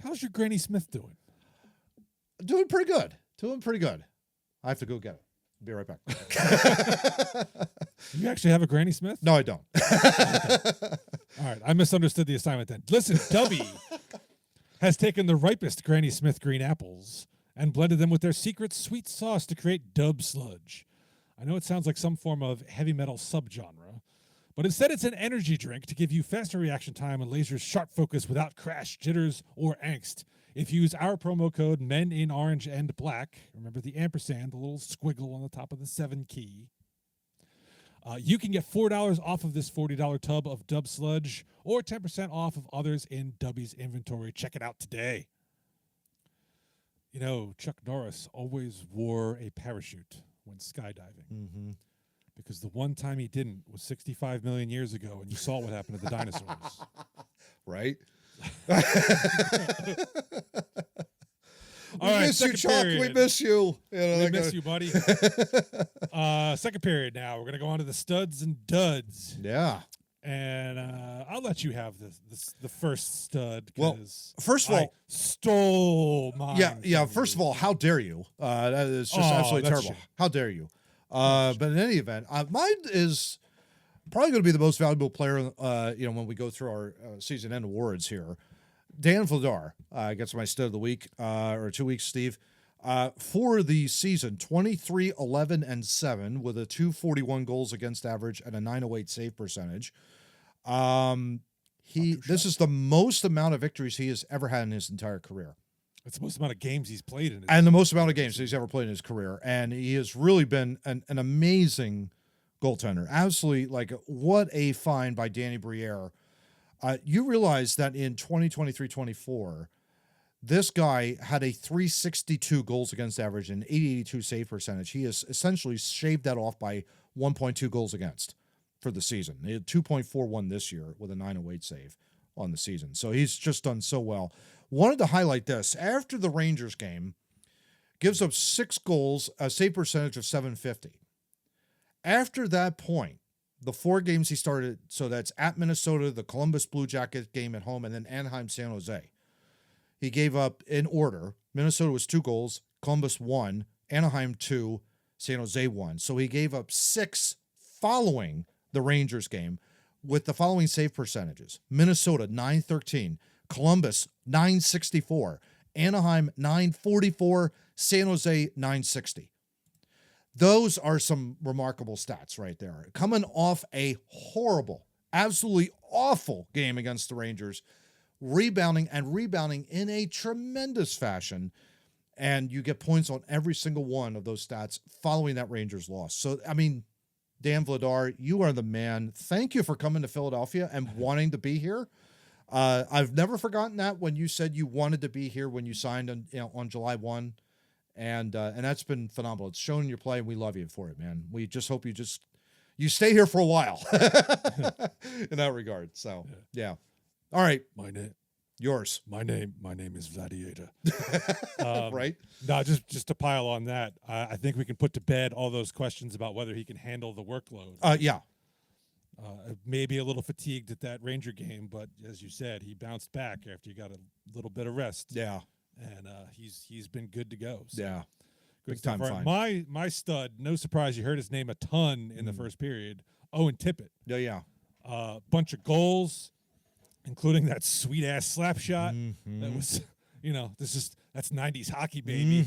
How's your Granny Smith doing? doing pretty good. I have to go get it. Be right back. You actually have a Granny Smith? No, I don't. All right, I misunderstood the assignment then. Listen, Dubby has taken the ripest Granny Smith green apples and blended them with their secret sweet sauce to create Dub Sludge. I know it sounds like some form of heavy metal subgenre, but instead it's an energy drink to give you faster reaction time and laser sharp focus without crash, jitters, or angst. If you use our promo code Men in Orange and Black, remember the ampersand, the little squiggle on the top of the 7 key, you can get $4 off of this $40 tub of Dub Sludge or 10% off of others in Dubby's inventory. Check it out today. Chuck Norris always wore a parachute when skydiving because the one time he didn't was 65 million years ago, and you saw what happened to the dinosaurs. Right? All right, miss you, Chuck. period. We miss you. We miss you, buddy. Second period now. We're going to go on to the studs and duds. Yeah. And I'll let you have the first stud. Well, first of all, I stole mine. Yeah. First of all, how dare you? That is just absolutely terrible. Shit. How dare you? But in any event, mine is probably going to be the most valuable player. When we go through our season end awards here, Dan Vladar gets my stud of the week or 2 weeks, Steve. For the season, 23, 11, and 7 with a 241 goals against average and a 908 save percentage. This is the most amount of victories he has ever had in his entire career. It's the most amount of games he's played in. And the most amount of games he's ever played in his career. And he has really been an amazing goaltender. Absolutely, what a find by Danny Briere. You realize that in 2023-24, this guy had a 362 goals against average and 882 save percentage. He has essentially shaved that off by 1.2 goals against for the season. He had 2.41 this year with a 908 save on the season. So he's just done so well. Wanted to highlight this. After the Rangers game, gives up 6 goals, a save percentage of 750. After that point, the 4 games he started, so that's at Minnesota, the Columbus Blue Jackets game at home, and then Anaheim, San Jose. He gave up, in order, Minnesota was 2 goals, Columbus 1, Anaheim 2, San Jose 1. So he gave up 6 following the Rangers game with the following save percentages. Minnesota, 913. Columbus, 964. Anaheim, 944. San Jose, 960. Those are some remarkable stats right there. Coming off a horrible, absolutely awful game against the Rangers, rebounding in a tremendous fashion, and you get points on every single one of those stats following that Rangers loss. So, Dan Vladar, you are the man. Thank you for coming to Philadelphia and wanting to be here. I've never forgotten that when you said you wanted to be here when you signed on July 1. And that's been phenomenal. It's shown your play, and we love you for it, man. We just hope you stay here for a while in that regard. So, yeah. All right. Yours. My name is Gladiator. Right? No, just to pile on that, I think we can put to bed all those questions about whether he can handle the workload. Yeah. Maybe a little fatigued at that Ranger game, but as you said, he bounced back after he got a little bit of rest. Yeah. And he's been good to go. So Yeah. good Big stuff. time Right. My stud, no surprise, you heard his name a ton in the first period. Owen Tippett. Yeah. Bunch of goals, including that sweet ass slap shot. That was, that's 90s hockey, baby.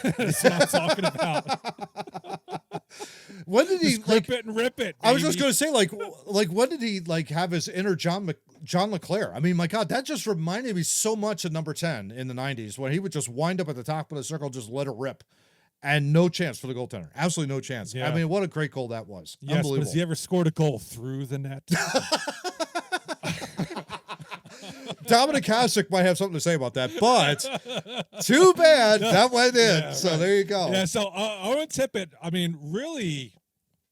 That's what I'm talking about. When did he just grip it and rip it? I was baby. just going to say, when did he have his inner John LeClaire? I mean, my God, that just reminded me so much of number 10 in the 90s when he would just wind up at the top of the circle, just let it rip. and no chance for the goaltender. Absolutely no chance. Yeah. I mean, what a great goal that was. Yes, but Unbelievable. has he ever scored a goal through the net? Dominic Hasek might have something to say about that, but too bad that went in. Yeah, so right. there you go. Yeah, so Owen Tippett, I mean, really,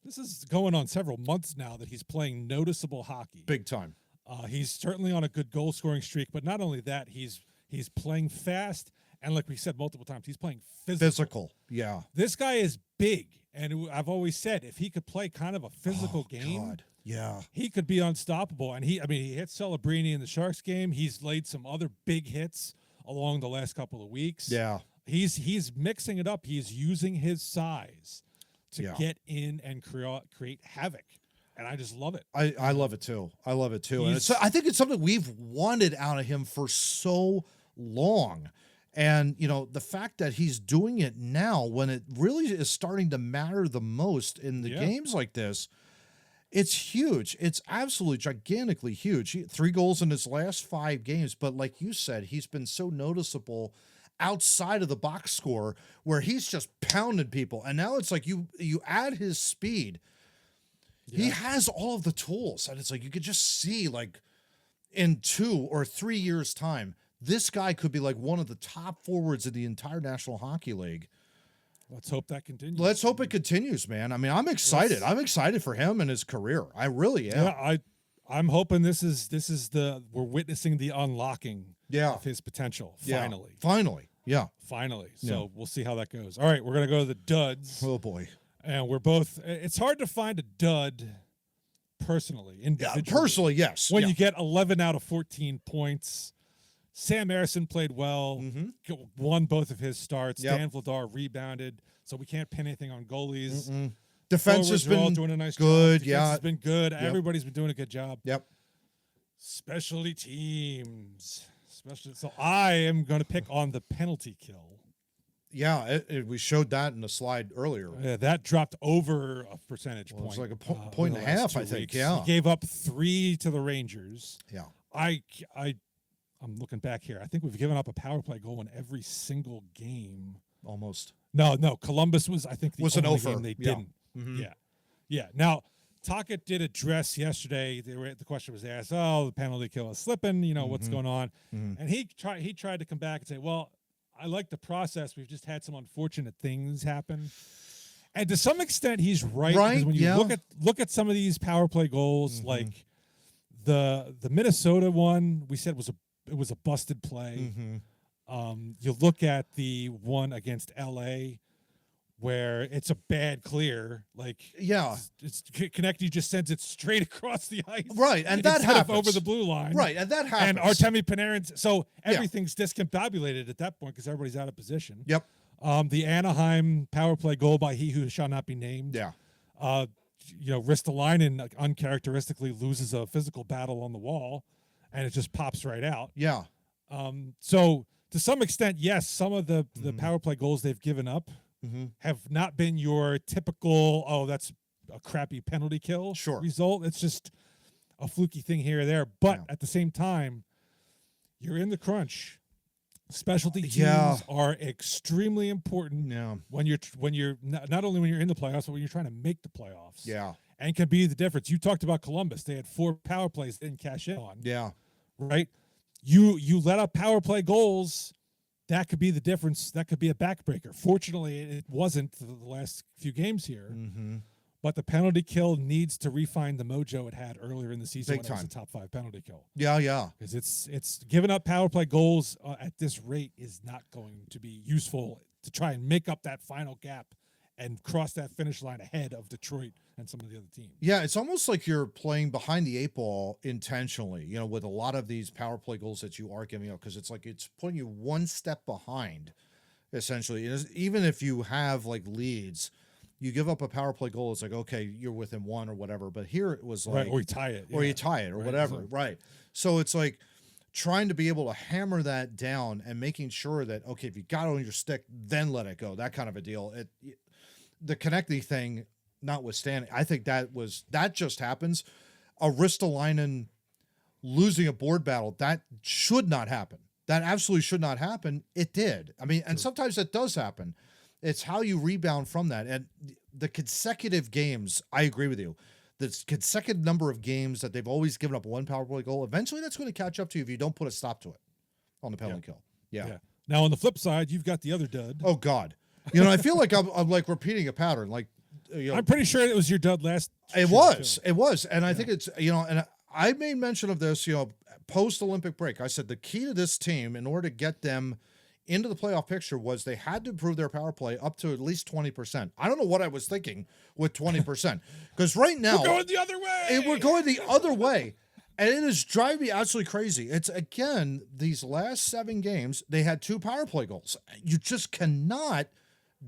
this is going on several months now that he's playing noticeable hockey. Big time. He's certainly on a good goal scoring streak, but not only that, he's playing fast, and like we said multiple times, he's playing physical. Yeah. This guy is big, and I've always said if he could play kind of a physical game, God. Yeah. he could be unstoppable. And he hit Celebrini in the Sharks game. He's laid some other big hits along the last couple of weeks. Yeah. He's mixing it up. He's using his size to Yeah. get in and create havoc. And I just love it. I love it too. I love it too. And He's- I think it's something we've wanted out of him for so long. And, you know, the fact that he's doing it now when it really is starting to matter the most in the Yeah. games like this, it's huge. It's absolutely gigantically huge. 3 goals in his last 5 games. But like you said, he's been so noticeable outside of the box score where he's just pounding people. And now it's like you add his speed. He Yeah. has all of the tools. And it's like you could just see, like, in 2 or 3 years' time, this guy could be like one of the top forwards in the entire National Hockey League. Let's hope that continues. Let's hope it continues, man. I mean, I'm excited. I'm excited for him and his career. I really am. Yeah, I'm hoping this is we're witnessing the unlocking Yeah. of his potential. Yeah. Finally. Finally. Yeah. Finally. So we'll see how that goes. All right, we're gonna go to the duds. Oh boy. And we're both it's hard to find a dud personally, Yeah. individually. Personally, yes. When yeah. you get 11 out of 14 points. Sam Harrison played well, won both of his starts. Yep. Dan Vladar rebounded, so we can't pin anything on goalies. Defense has Forwards are all been doing a nice good. job. Defense Yeah. has been good. Everybody's been doing a good job. Yep. Specialty teams. So I am going to pick on the penalty kill. Yeah. We showed that in the slide earlier. That dropped over a percentage Well, it point. was like a over point the and a last half, 2 I think. weeks. Yeah. He gave up 3 to the Rangers. Yeah. I'm looking back here. I think we've given up a power play goal in every single game. Almost. No. Columbus was, I think, the Was an only offer. game they Yeah. didn't. Yeah. Now, Tocchet did address yesterday. The question was asked, the penalty kill is slipping. You know, what's going on? And he tried to come back and say, well, I like the process. We've just had some unfortunate things happen. And to some extent, he's right. Because when you look at some of these power play goals, like the Minnesota one, we said it was a busted play. You look at the one against LA where it's a bad clear, like it's Konecny just sends it straight across the ice, Right, and that instead of happens over the blue line, Right, and that happens. And Artemi Panarin, so everything's discombobulated at that point because everybody's out of position. Yep. The Anaheim power play goal by he who shall not be named. Yeah. Ristolainen uncharacteristically loses a physical battle on the wall, and it just pops right out. Yeah. So to some extent, yes, some of the power play goals they've given up have not been your typical, that's a crappy penalty kill result. It's just a fluky thing here or there. But at the same time, you're in the crunch. Specialty teams are extremely important when you're not only when you're in the playoffs, but when you're trying to make the playoffs. Yeah. And can be the difference. You talked about Columbus. They had 4 power plays they didn't cash in on. Yeah. Right? You let up power play goals, that could be the difference. That could be a backbreaker. Fortunately, it wasn't the last few games here. But the penalty kill needs to refine the mojo it had earlier in the season Big when it was time. a top 5 penalty kill. Yeah. Because it's giving up power play goals at this rate is not going to be useful to try and make up that final gap and cross that finish line ahead of Detroit and some of the other teams. Yeah, it's almost like you're playing behind the 8 ball intentionally, with a lot of these power play goals that you are giving up, because it's like it's putting you one step behind, essentially. Even if you have like leads, you give up a power play goal, it's like, okay, you're within 1 or whatever. But here it was like, or you tie it. Or you tie it or whatever. Right. So it's like trying to be able to hammer that down and making sure that, okay, if you got it on your stick, then let it go. That kind of a deal. The Konecny thing notwithstanding, I think that just happens. A Ristolainen losing a board battle, that should not happen. That absolutely should not happen. It did. I mean, and sometimes it does happen. It's how you rebound from that. And the consecutive games, I agree with you. The consecutive number of games that they've always given up one power play goal, eventually that's going to catch up to you if you don't put a stop to it on the penalty kill. Yeah. Now on the flip side, you've got the other dud. Oh God. I feel like I'm like repeating a pattern. Like, I'm pretty sure it was your dud last. It was. And I think it's, and I made mention of this, post Olympic break. I said the key to this team in order to get them into the playoff picture was they had to improve their power play up to at least 20%. I don't know what I was thinking with 20%, because right now we're going the other way. We're going the other way. And it is driving me absolutely crazy. It's, again, these last 7 games, they had 2 power play goals. You just cannot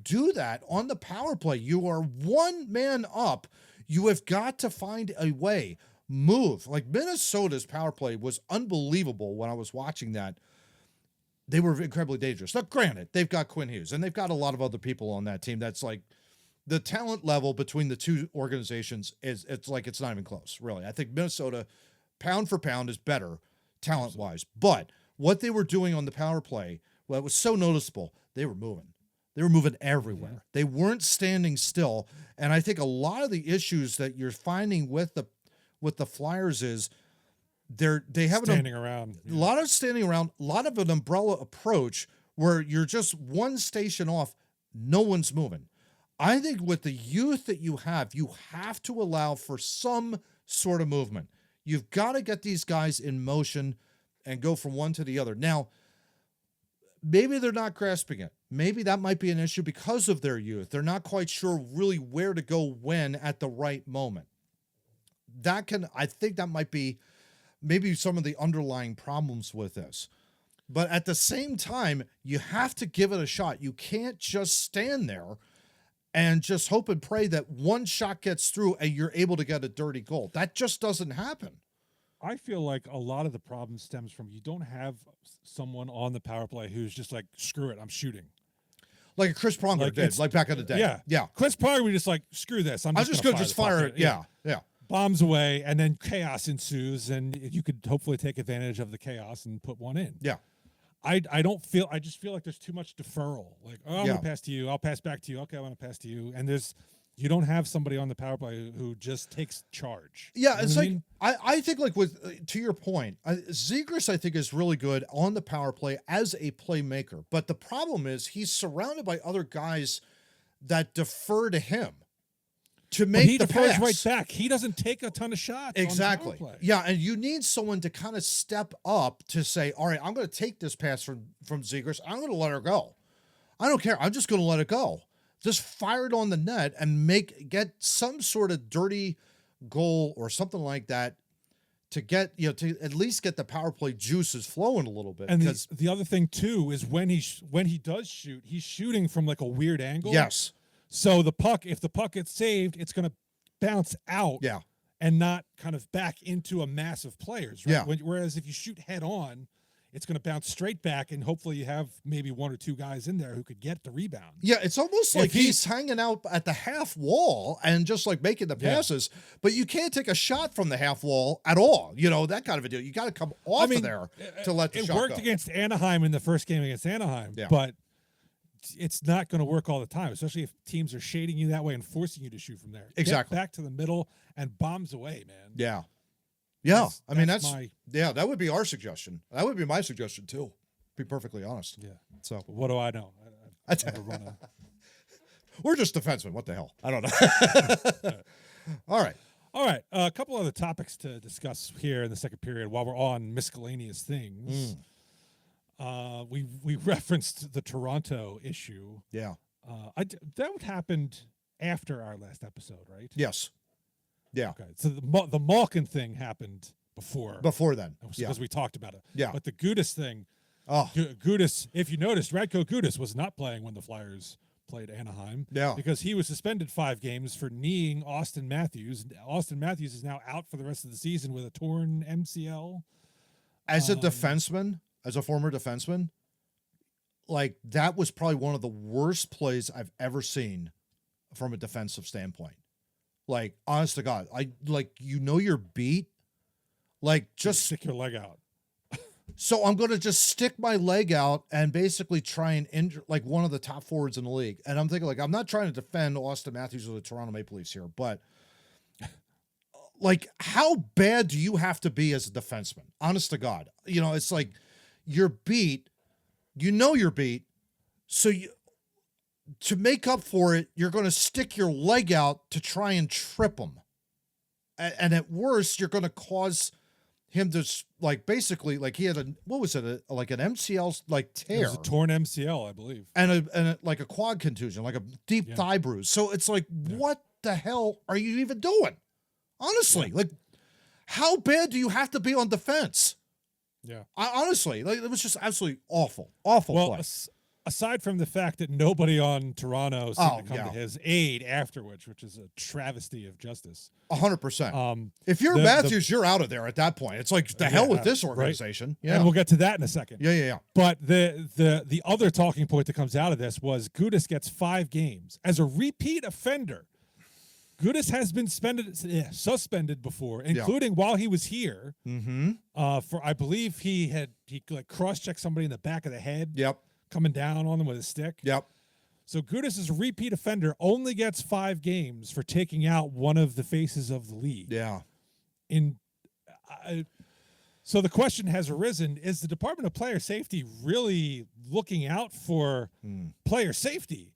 do that on the power play. You are 1 man up. You have got to find a way. Move. Like, Minnesota's power play was unbelievable when I was watching that. They were incredibly dangerous. Now, granted, they've got Quinn Hughes, and they've got a lot of other people on that team. That's like the talent level between the two organizations it's not even close, really. I think Minnesota, pound for pound, is better talent-wise. But what they were doing on the power play, well, it was so noticeable. They were moving. They were moving everywhere. Yeah. They weren't standing still. And I think a lot of the issues that you're finding with the Flyers is they have standing around. A lot of standing around, a lot of an umbrella approach where you're just one station off, no one's moving. I think with the youth that you have to allow for some sort of movement. You've got to get these guys in motion and go from one to the other. Now, maybe they're not grasping it. Maybe that might be an issue because of their youth. They're not quite sure really where to go when at the right moment. I think that might be maybe some of the underlying problems with this. But at the same time, you have to give it a shot. You can't just stand there and just hope and pray that one shot gets through and you're able to get a dirty goal. That just doesn't happen. I feel like a lot of the problem stems from you don't have someone on the power play who's just like, screw it, I'm shooting. Like a Chris Pronger did, like back in the day. Yeah. Chris Pronger would just like, screw this. I'm just going to fire it. Yeah. Bombs away, and then chaos ensues, and you could hopefully take advantage of the chaos and put one in. Yeah. I just feel like there's too much deferral. Like, I'm going to pass to you. I'll pass back to you. Okay, I want to pass to you. And you don't have somebody on the power play who just takes charge. Yeah, you know it's like, I think like to your point, Zegras I think is really good on the power play as a playmaker. But the problem is he's surrounded by other guys that defer to him to make the pass. He defers right back. He doesn't take a ton of shots. Exactly. On the power play. Yeah, and you need someone to kind of step up to say, all right, I'm going to take this pass from Zegras. I'm going to let her go. I don't care. I'm just going to let it go. Just fire it on the net and get some sort of dirty goal or something like that to get, to at least get the power play juices flowing a little bit. And the other thing too is when he does shoot, he's shooting from like a weird angle. Yes. So if the puck gets saved, it's going to bounce out. Yeah. And not kind of back into a mass of players. Right? Yeah. Whereas if you shoot head on, it's going to bounce straight back, and hopefully you have maybe 1 or 2 guys in there who could get the rebound. Yeah, it's almost like he's hanging out at the half wall and just like making the passes, but you can't take a shot from the half wall at all. That kind of a deal. You got to come off of there to let the shot go. It worked against Anaheim in the first game against Anaheim, but it's not going to work all the time, especially if teams are shading you that way and forcing you to shoot from there. Exactly. Get back to the middle and bombs away, man. Yeah. Yeah, that would be our suggestion. That would be my suggestion too. To be perfectly honest. Yeah. So what do I know? I've never run We're just defensemen. What the hell? I don't know. All right. A couple other topics to discuss here in the second period while we're on miscellaneous things. We referenced the Toronto issue. Yeah. That happened after our last episode, right? Yes. Yeah. Okay. So the Malkin thing happened before. Before then. Because we talked about it. Yeah. But the Gudas thing. Oh. Gudas, if you noticed, Radko Gudas was not playing when the Flyers played Anaheim. Yeah. Because he was suspended 5 games for kneeing Auston Matthews. Auston Matthews is now out for the rest of the season with a torn MCL. As a defenseman, as a former defenseman, like that was probably one of the worst plays I've ever seen from a defensive standpoint. Like, honest to God, you're beat. Like, just stick your leg out. So I'm going to just stick my leg out and basically try and injure like one of the top forwards in the league. And I'm thinking, like, I'm not trying to defend Auston Matthews or the Toronto Maple Leafs here, but like, how bad do you have to be as a defenseman? Honest to God. You know, it's like you're beat. You know you're beat. So to make up for it, you're going to stick your leg out to try and trip him. And at worst, you're going to cause him to, like, basically, like, he had what was it? Like an MCL, like, tear. It was a torn MCL, I believe. And like a quad contusion, like a deep thigh bruise. So it's like, what the hell are you even doing? Honestly, like, how bad do you have to be on defense? Yeah. Honestly, like, it was just absolutely awful play. Aside from the fact that nobody on Toronto seemed to come to yeah. his aid afterwards, which is a travesty of justice. 100%. If you're Matthews, you're out of there at that point. It's like, the hell with this organization. Right? Yeah. And we'll get to that in a second. Yeah. But the other talking point that comes out of this was Gudas gets 5 games. As a repeat offender, Gudas has been suspended before, including while he was here. For, I believe he like cross-checked somebody in the back of the head. Yep. Coming down on them with a stick. Yep. So Gudas is a repeat offender, only gets 5 games for taking out one of the faces of the league. Yeah. So the question has arisen, is the Department of Player Safety really looking out for player safety?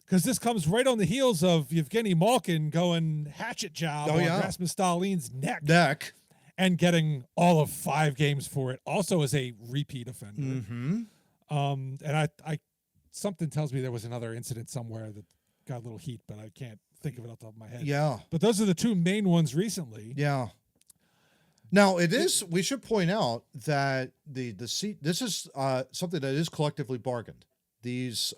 Because this comes right on the heels of Yevgeny Malkin going hatchet job on Rasmus Dahlin's neck. And getting all of 5 games for it, also as a repeat offender. And I something tells me there was another incident somewhere that got a little heat, but I can't think of it off the top of my head. Yeah. But those are the 2 main ones recently. Yeah. Now we should point out that this is something that is collectively bargained. These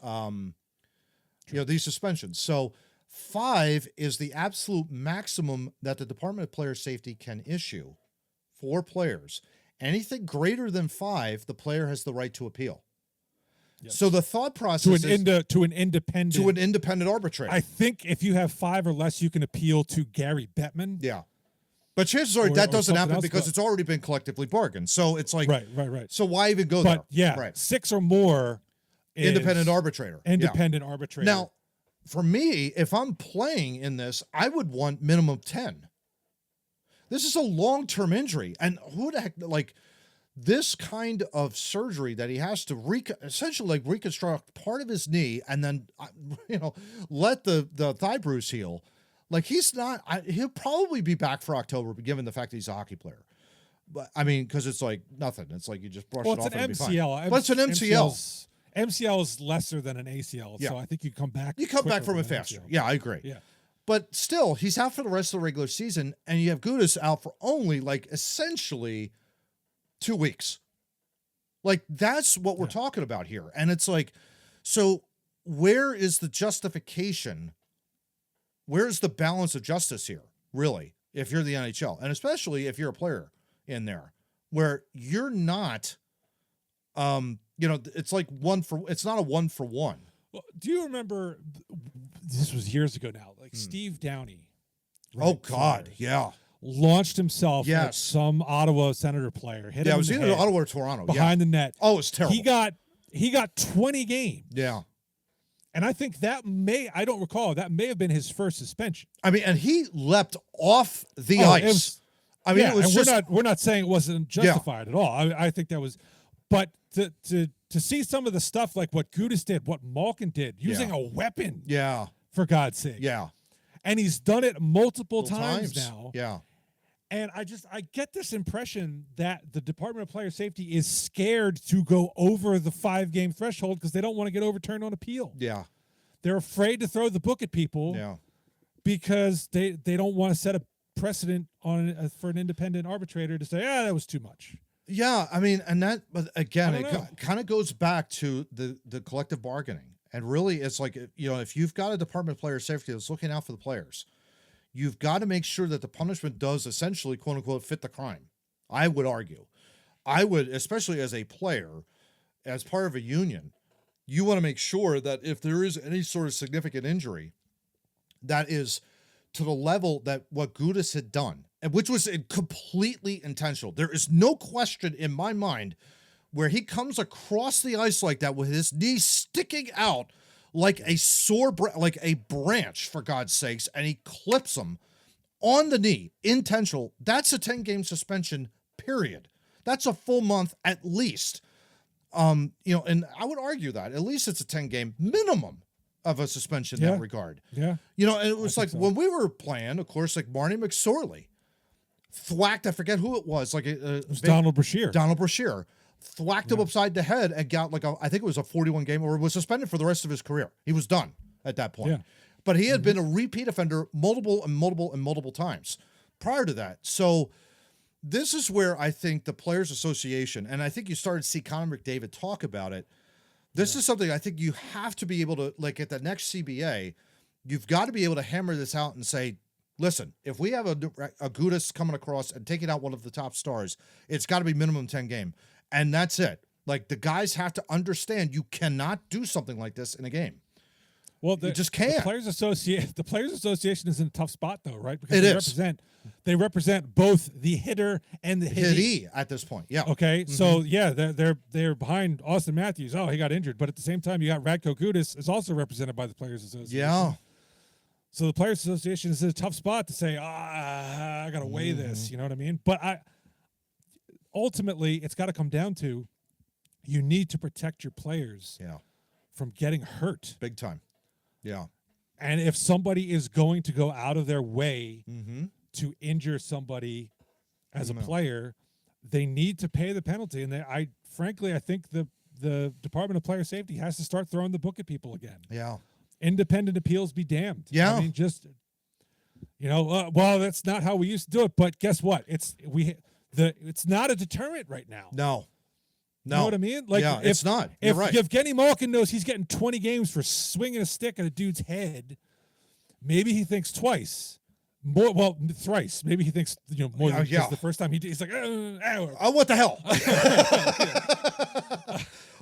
these suspensions. So 5 is the absolute maximum that the Department of Player Safety can issue for players. Anything greater than 5, the player has the right to appeal. Yes. So the thought process to an independent arbitrator. I think if you have 5 or less, you can appeal to Gary Bettman. Yeah. But chances are that doesn't happen because it's already been collectively bargained. So it's like, right. So why even go there? But yeah, 6 or more independent arbitrator. Arbitrator. Now, for me, if I'm playing in this, I would want minimum 10. This is a long-term injury. And who the heck, like, this kind of surgery that he has to essentially like reconstruct part of his knee and then, let the thigh bruise heal. Like, he'll probably be back for October, given the fact that he's a hockey player. But I mean, because it's like nothing. It's like you just brush it off. It's an MCL. But it's an MCL. MCL is lesser than an ACL. So I think you come back. You come back from it faster. Yeah, I agree. Yeah. But still, he's out for the rest of the regular season, and you have Gudas out for only, like, essentially 2 weeks. Like, that's what we're talking about here. And it's like, so where is the justification? Where's the balance of justice here, really, if you're the NHL? And especially if you're a player in there, where you're not, it's like it's not a 1-for-1. Well, do you remember, this was years ago now, like Steve Downey. Right? Oh, God, yeah. Launched himself at some Ottawa Senator player. Hit him it was either Ottawa or Toronto. Behind the net. Oh, it's terrible. He got 20 games. Yeah. And I think that I don't recall, that may have been his first suspension. I mean, and he leapt off the ice. It was just... we're not saying it wasn't justified at all. I think that was, but to see some of the stuff like what Gudas did, what Malkin did, using a weapon. Yeah. For God's sake. Yeah. And he's done it multiple times now. Yeah. And I get this impression that the Department of Player Safety is scared to go over the 5-game threshold because they don't want to get overturned on appeal. Yeah. They're afraid to throw the book at people. Yeah. Because they don't want to set a precedent for an independent arbitrator to say, that was too much. Yeah, I mean, but again, it kind of goes back to the collective bargaining. And really, it's like, if you've got a Department of Player Safety that's looking out for the players, you've got to make sure that the punishment does essentially, quote unquote, fit the crime. I would argue. Especially as a player, as part of a union, you want to make sure that if there is any sort of significant injury, that is to the level that what Gudas had done. which was completely intentional. There is no question in my mind where he comes across the ice like that with his knee sticking out like a like a branch, for God's sakes, and he clips him on the knee, intentional. That's a 10-game suspension, period. That's a full month at least. And I would argue that at least it's a 10-game minimum of a suspension in that regard. Yeah. And it was like when we were playing, of course, like Marnie McSorley thwacked, I forget who it was, like it was Donald Brashear. Donald Brashear thwacked him upside the head and got I think it was a 41 game, or was suspended for the rest of his career. He was done at that point. Yeah. But he had been a repeat offender multiple times prior to that. So this is where I think the Players Association, and I think you started to see Connor McDavid talk about it. This is something I think you have to be able to, like at the next CBA, you've got to be able to hammer this out and say, listen, if we have a Gudis coming across and taking out one of the top stars, it's got to be minimum 10 game. And that's it. Like, the guys have to understand you cannot do something like this in a game. Well, you just can't. The Players Association is in a tough spot, though, right? Because they represent both the hitter and the hittee at this point. Yeah. Okay. So yeah, they're behind Auston Matthews. Oh, he got injured, but at the same time, you got Radko Gudas is also represented by the Players Association. Yeah. So the Players Association is in a tough spot to say, I got to weigh this. You know what I mean? But ultimately, it's got to come down to you need to protect your players from getting hurt. Big time. Yeah. And if somebody is going to go out of their way to injure somebody as a player, they need to pay the penalty. And I think the Department of Player Safety has to start throwing the book at people again. Yeah. Independent appeals be damned. Yeah. I mean, just, well, that's not how we used to do it. But guess what? It's not a deterrent right now. No. You know what I mean? Like, it's not. You're right. If Evgeny Malkin knows he's getting 20 games for swinging a stick at a dude's head, maybe he thinks twice. Thrice. Maybe he thinks more than the first time he's like, oh, what the hell?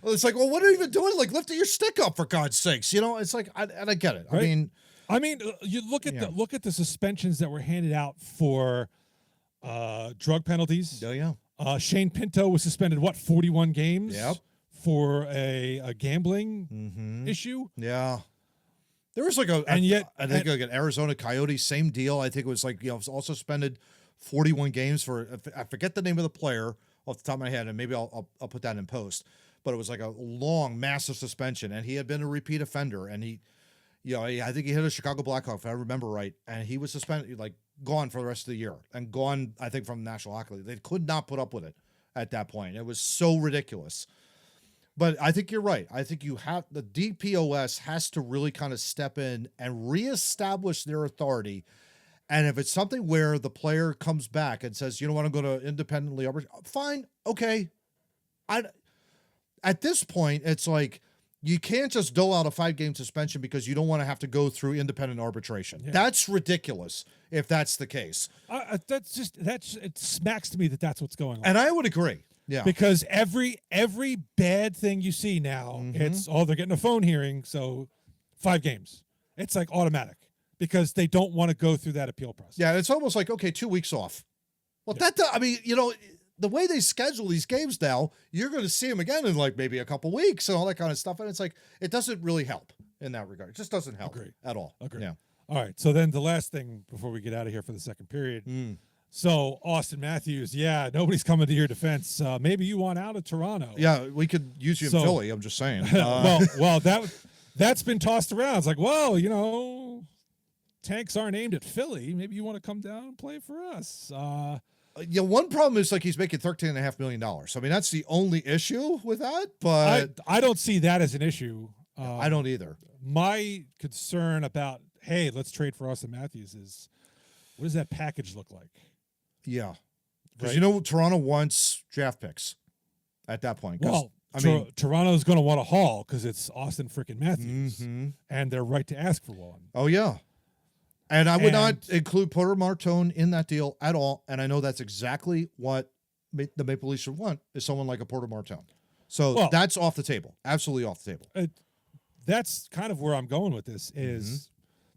Well, it's like, well, what are you even doing? Like, lifting your stick up, for God's sakes. It's like, I get it. Right? I mean, you look at the suspensions that were handed out for drug penalties. Oh yeah. Shane Pinto was suspended, 41 games for a gambling issue? Yeah. There was like I think an Arizona Coyotes, same deal. I think it was like, also suspended 41 games for, I forget the name of the player off the top of my head, and maybe I'll put that in post. But it was like a long, massive suspension, and he had been a repeat offender, and he, I think he hit a Chicago Blackhawk, if I remember right, and he was suspended, like, gone for the rest of the year, and gone, I think, from the National Hockey League. They could not put up with it at that point. It was so ridiculous. But I think you're right. I think the DPOS has to really kind of step in and reestablish their authority. And if it's something where the player comes back and says, you know what, I'm going to independently arbitrate, fine, okay. At this point, it's like, you can't just dole out a 5-game suspension because you don't want to have to go through independent arbitration. Yeah. That's ridiculous if that's the case. It smacks to me that that's what's going on. And I would agree. Yeah. Because every bad thing you see now, it's, they're getting a phone hearing, so 5 games. It's like automatic because they don't want to go through that appeal process. Yeah, it's almost like, okay, 2 weeks off. Well, the way they schedule these games now, you're going to see them again in like maybe a couple weeks and all that kind of stuff. And it's like, it doesn't really help in that regard. It just doesn't help at all. Agreed. Yeah. All right. So then the last thing before we get out of here for the second period. So Auston Matthews, nobody's coming to your defense. Maybe you want out of Toronto. Yeah, we could use you in Philly. I'm just saying. Well, that's been tossed around. It's like, well, tanks aren't aimed at Philly. Maybe you want to come down and play for us. One problem is like he's making $13.5 million. I mean, that's the only issue with that. But I don't see that as an issue. I don't either. My concern about, hey, let's trade for Auston Matthews is, what does that package look like? Yeah, because Toronto wants draft picks at that point. Well, Toronto's going to want a haul because it's Auston freaking Matthews, and they're right to ask for one. Oh yeah. And I would not include Porter Martone in that deal at all. And I know that's exactly what the Maple Leafs would want, is someone like a Porter Martone. So that's off the table. Absolutely off the table. That's kind of where I'm going with this is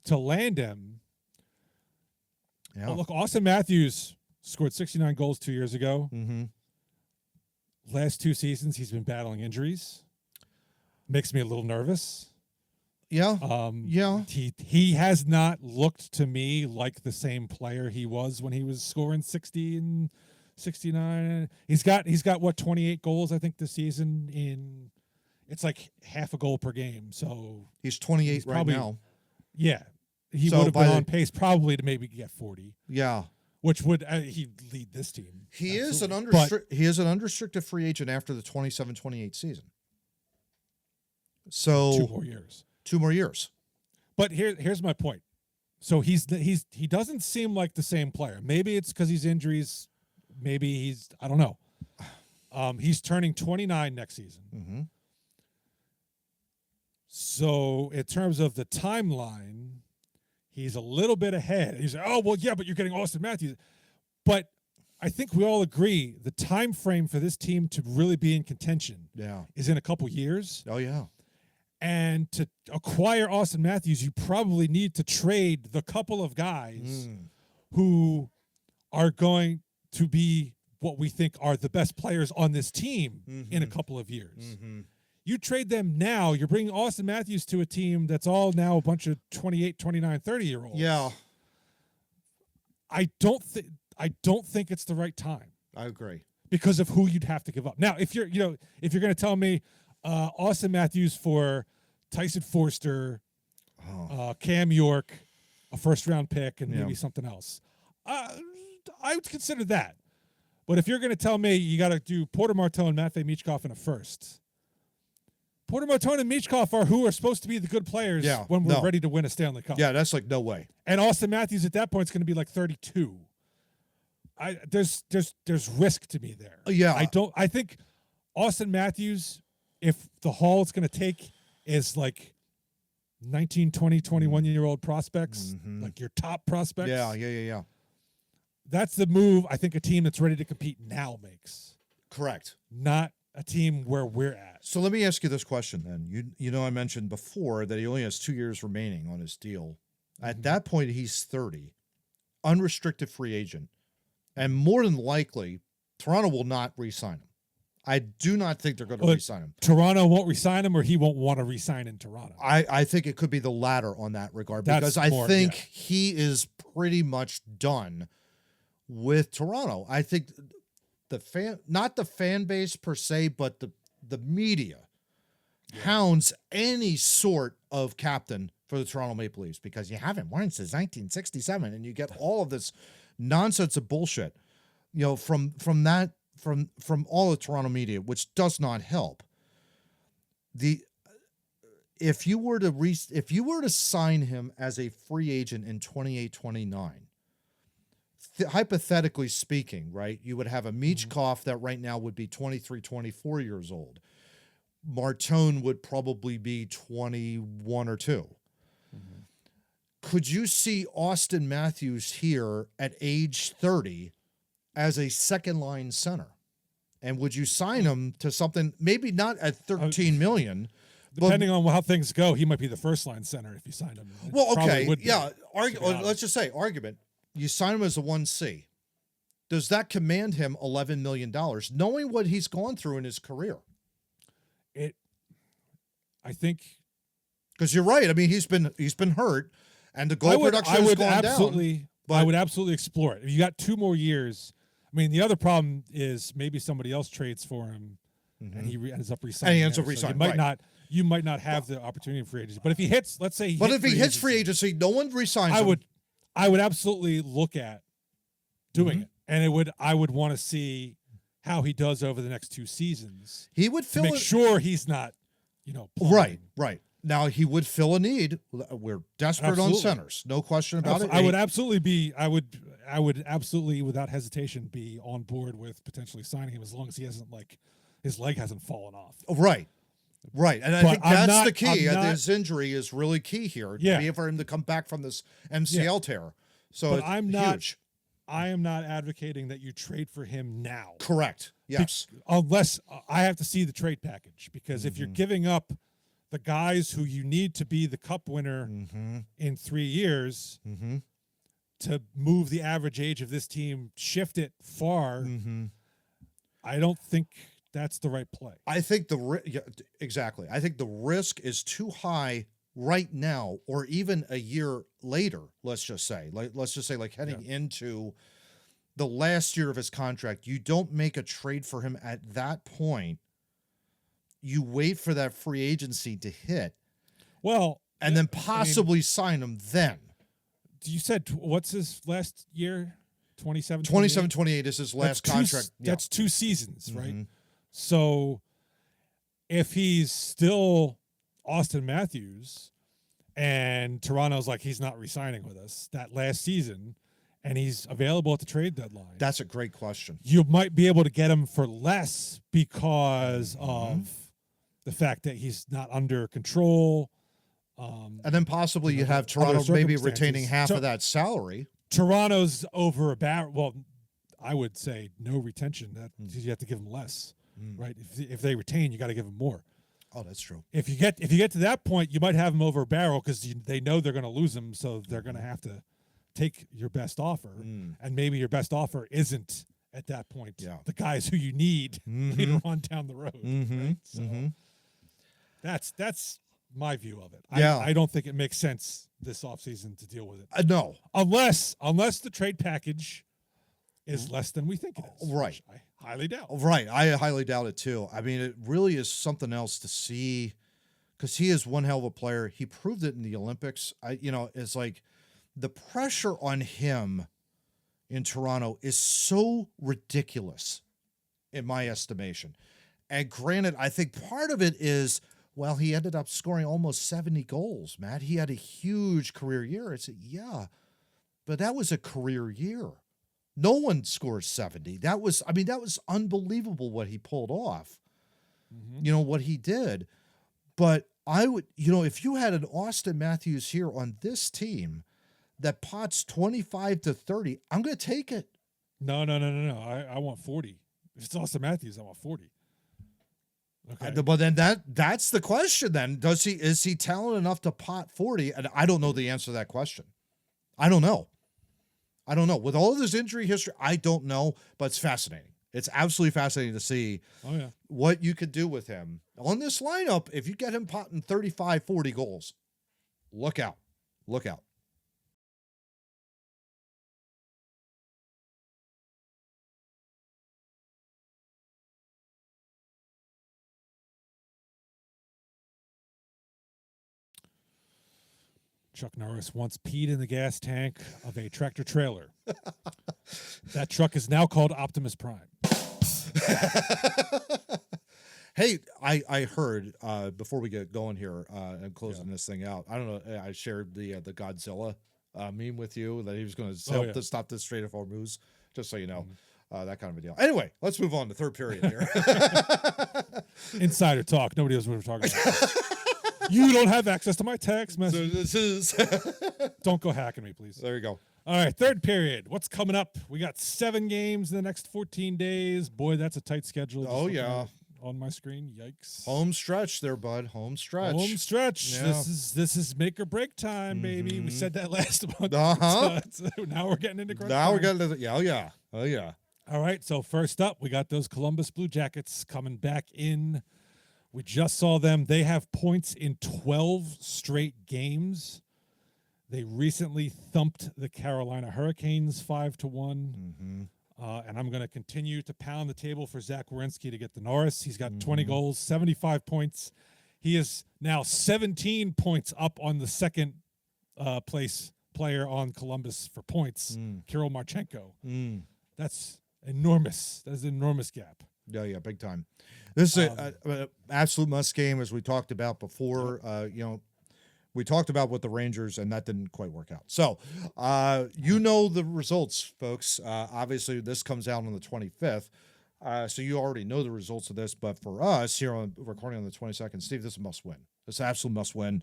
to land him. Yeah. Well, look, Auston Matthews scored 69 goals 2 years ago. Mm-hmm. Last 2 seasons, he's been battling injuries. Makes me a little nervous. Yeah. Yeah. He has not looked to me like the same player he was when he was scoring 60 and 69. He's got what, 28 goals I think this season. It's like half a goal per game. So He's 28 right probably, now. Yeah, he So would have by been the- on pace probably to maybe get 40, Yeah. which would he'd lead this team. He is an Absolutely. he is an unrestricted free agent after the 27-28 season. So But 2 more years. 2 more years. But here's my point. So he doesn't seem like the same player. Maybe it's because he's injuries. Maybe I don't know. He's turning 29 next season. Mm-hmm. So in terms of the timeline, he's a little bit ahead. He's like, oh well, yeah, but you're getting Auston Matthews. But I think we all agree the time frame for this team to really be in contention is in a couple years. Oh yeah. And to acquire Auston Matthews, you probably need to trade the couple of guys who are going to be what we think are the best players on this team in a couple of years. Mm-hmm. You trade them now, you're bringing Auston Matthews to a team that's all now a bunch of 28, 29, 30-year-olds. Yeah. I don't think it's the right time I agree. because of who you'd have to give up. Now, if you're going to tell me Auston Matthews for Tyson Forster, Cam York, a first-round pick, and maybe something else, I would consider that. But if you're going to tell me you got to do Porter Martone and Matvei Michkov in a first, Porter Martone and Michkov are who are supposed to be the good players when we're ready to win a Stanley Cup. Yeah, that's like no way. And Auston Matthews at that point is going to be like 32. There's risk to me there. Yeah. I think Auston Matthews, if the haul it's going to take is like 19, 20, 21-year-old prospects, like your top prospects. Yeah. That's the move I think a team that's ready to compete now makes. Correct. Not a team where we're at. So let me ask you this question then. You know I mentioned before that he only has 2 years remaining on his deal. At that point, he's 30, unrestricted free agent, and more than likely, Toronto will not re-sign him. I do not think they're going to re-sign him. Toronto won't re-sign him, or he won't want to re-sign in Toronto. I think it could be the latter on that regard because I think he is pretty much done with Toronto. I think not the fan base per se, but the media hounds any sort of captain for the Toronto Maple Leafs because you haven't won since 1967, and you get all of this nonsense of bullshit, from all the Toronto media, which does not help. If you were to sign him as a free agent in 28-29, hypothetically speaking, right, you would have a Michkov that right now would be 23, 24 years old. Martone would probably be 21 or 2. Could you see Auston Matthews here at age 30 as a second-line center? And would you sign him to something, maybe not at $13 million? Depending on how things go, he might be the first-line center if you signed him. Well, okay, let's just say, argument, you sign him as a 1C. Does that command him $11 million, knowing what he's gone through in his career? I think, because you're right. I mean, he's been hurt, and the goal production has gone down. But I would absolutely explore it. If you got 2 more years, I mean, the other problem is maybe somebody else trades for him, and he ends up resigning. And he ends up resigning. You might not have the opportunity for free agency. But if he hits, let's say, if he hits free agency, no one resigns him. I would absolutely look at doing it, and I would want to see how he does over the next 2 seasons. He would make sure he's not, plumbing. Right. Now he would fill a need. We're desperate on centers, no question about it. I would absolutely without hesitation be on board with potentially signing him as long as he hasn't his leg hasn't fallen off. Right. And I think that's the key. His injury is really key here. Yeah. For him to come back from this MCL tear. So it's huge. I am not advocating that you trade for him now. Correct. Yes. Unless I have to see the trade package, because if you're giving up the guys who you need to be the cup winner in 3 years, to move the average age of this team, shift it far. I don't think that's the right play. I think exactly. I think the risk is too high right now, or even a year later. Let's just say, like heading into the last year of his contract, you don't make a trade for him at that point. You wait for that free agency to hit. Well, and then possibly sign him then. You said, what's his last year? 27, 28 is his last contract. That's 2 seasons, right? So if he's still Auston Matthews and Toronto's like, he's not re-signing with us that last season, and he's available at the trade deadline. That's a great question. You might be able to get him for less because of the fact that he's not under control. And then possibly you have Toronto maybe retaining half of that salary. Toronto's over a barrel. Well, I would say no retention. That you have to give them less, right? If they retain, you got to give them more. Oh, that's true. If you get to that point, you might have them over a barrel because they know they're going to lose them, so they're going to have to take your best offer, and maybe your best offer isn't at that point the guys who you need later on down the road. Right? So that's my view of it. I don't think it makes sense this offseason to deal with it. No. Unless the trade package is less than we think it is. Right. I highly doubt. Right. I highly doubt it too. I mean, it really is something else to see because he is one hell of a player. He proved it in the Olympics. It's like the pressure on him in Toronto is so ridiculous in my estimation. And granted, I think part of it is, well, he ended up scoring almost 70 goals, Matt. He had a huge career year. It's but that was a career year. No one scores 70. That was unbelievable what he pulled off. What he did. But I would, if you had an Auston Matthews here on this team that pots 25 to 30, I'm going to take it. No. I want 40. If it's Auston Matthews, I want 40. Okay. But then that's the question then. Is he talented enough to pot 40? And I don't know the answer to that question. I don't know. With all of this injury history, I don't know, but it's fascinating. It's absolutely fascinating to see what you could do with him. On this lineup, if you get him potting 35, 40 goals, look out. Look out. Chuck Norris once peed in the gas tank of a tractor trailer. That truck is now called Optimus Prime. Hey, I heard before we get going here and closing this thing out, I don't know, I shared the Godzilla meme with you that he was going to help to stop this Strait of Hormuz, just so you know. That kind of a deal. Anyway, let's move on to third period here. Insider talk. Nobody knows what we're talking about. You don't have access to my text message. So this is Don't go hacking me, please. There you go. All right, third period. What's coming up? We got 7 games in the next 14 days. Boy, that's a tight schedule. Oh, yeah. On my screen. Yikes. Home stretch there, bud. Home stretch. Home stretch. Yeah. This is make or break time, baby. We said that last month. Now we're getting into crunch Now time. we're getting to Oh, yeah. All right, so first up, we got those Columbus Blue Jackets coming back in. We just saw them. They have points in 12 straight games. They recently thumped the Carolina Hurricanes 5-1. And I'm going to continue to pound the table for Zach Werenski to get the Norris. He's got 20 goals, 75 points. He is now 17 points up on the second place player on Columbus for points, Kirill Marchenko. That's enormous. That's an enormous gap. Yeah, big time. This is an absolute must game, as we talked about before. We talked about with the Rangers, and that didn't quite work out. So, the results, folks. Obviously, this comes out on the 25th, so you already know the results of this. But for us here on recording on the 22nd, Steve, this is a must win. It's an absolute must win.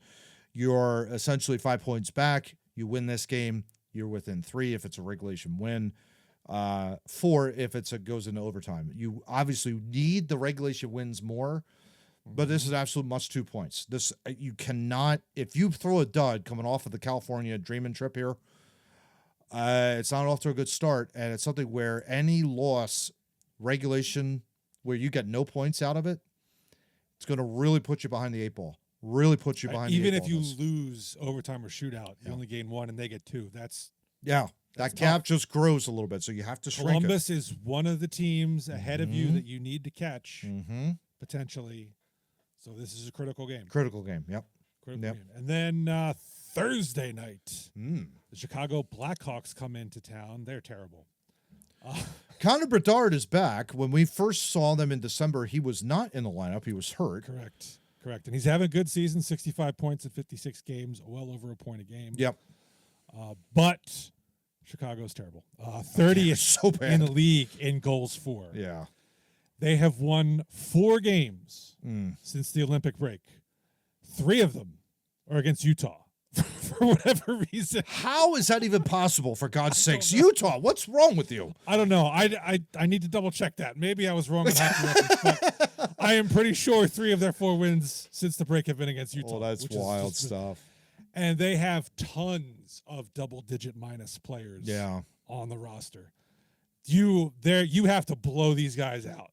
You're essentially 5 points back. You win this game, you're within 3 if it's a regulation win. 4 if goes into overtime. You obviously need the regulation wins more, but this is absolute must 2 points. This you cannot, if you throw a dud coming off of the California Dreaming trip here, It's not off to a good start, and it's something where any loss regulation where you get no points out of it, it's going to really put you behind the 8 ball. Really put you behind even the 8 if ball. you on this. lose overtime or shootout, you only gain 1 and they get 2. That's That gap just grows a little bit, so you have to shrink Columbus is one of the teams ahead of you that you need to catch potentially. So this is a critical game. Critical game. Yep. Critical game. And then Thursday night, the Chicago Blackhawks come into town. They're terrible. Connor Bedard is back. When we first saw them in December, he was not in the lineup. He was hurt. Correct. And he's having a good season, 65 points in 56 games, well over a point a game. Yep. But Chicago's terrible. 30th so bad in the league in goals for. Yeah. They have won 4 games since the Olympic break. 3 of them are against Utah for whatever reason. How is that even possible, for God's sakes? Utah, what's wrong with you? I don't know. I need to double check that. Maybe I was wrong on hockey records, but I am pretty sure 3 of their 4 wins since the break have been against Utah. Oh, that's wild stuff. And they have tons of double-digit minus players on the roster. You have to blow these guys out.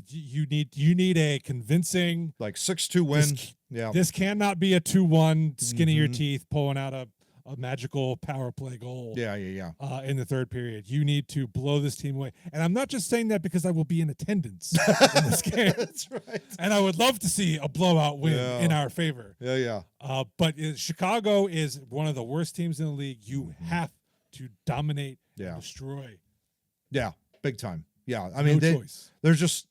You need a convincing, like 6-2 win. This cannot be a 2-1 skin of your teeth pulling out a magical power play goal. In the third period. You need to blow this team away. And I'm not just saying that because I will be in attendance in this game. That's right. And I would love to see a blowout win in our favor. But Chicago is one of the worst teams in the league. You have to dominate and destroy. Yeah, big time. Yeah, I mean, choice. They're just,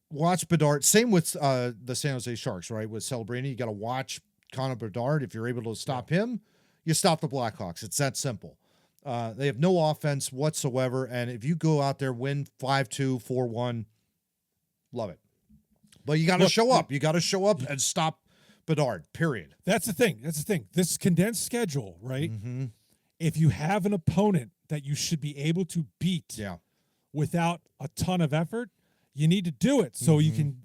watch Bedard. Same with the San Jose Sharks, right? With Celebrini, you got to watch Connor Bedard. If you're able to stop him, you stop the Blackhawks. It's that simple. They have no offense whatsoever, and if you go out there, win 5-2, 4-1, love it. But you got to show up. You got to show up and stop Bedard, period. That's the thing. This condensed schedule, right? If you have an opponent that you should be able to beat without a ton of effort, you need to do it so you can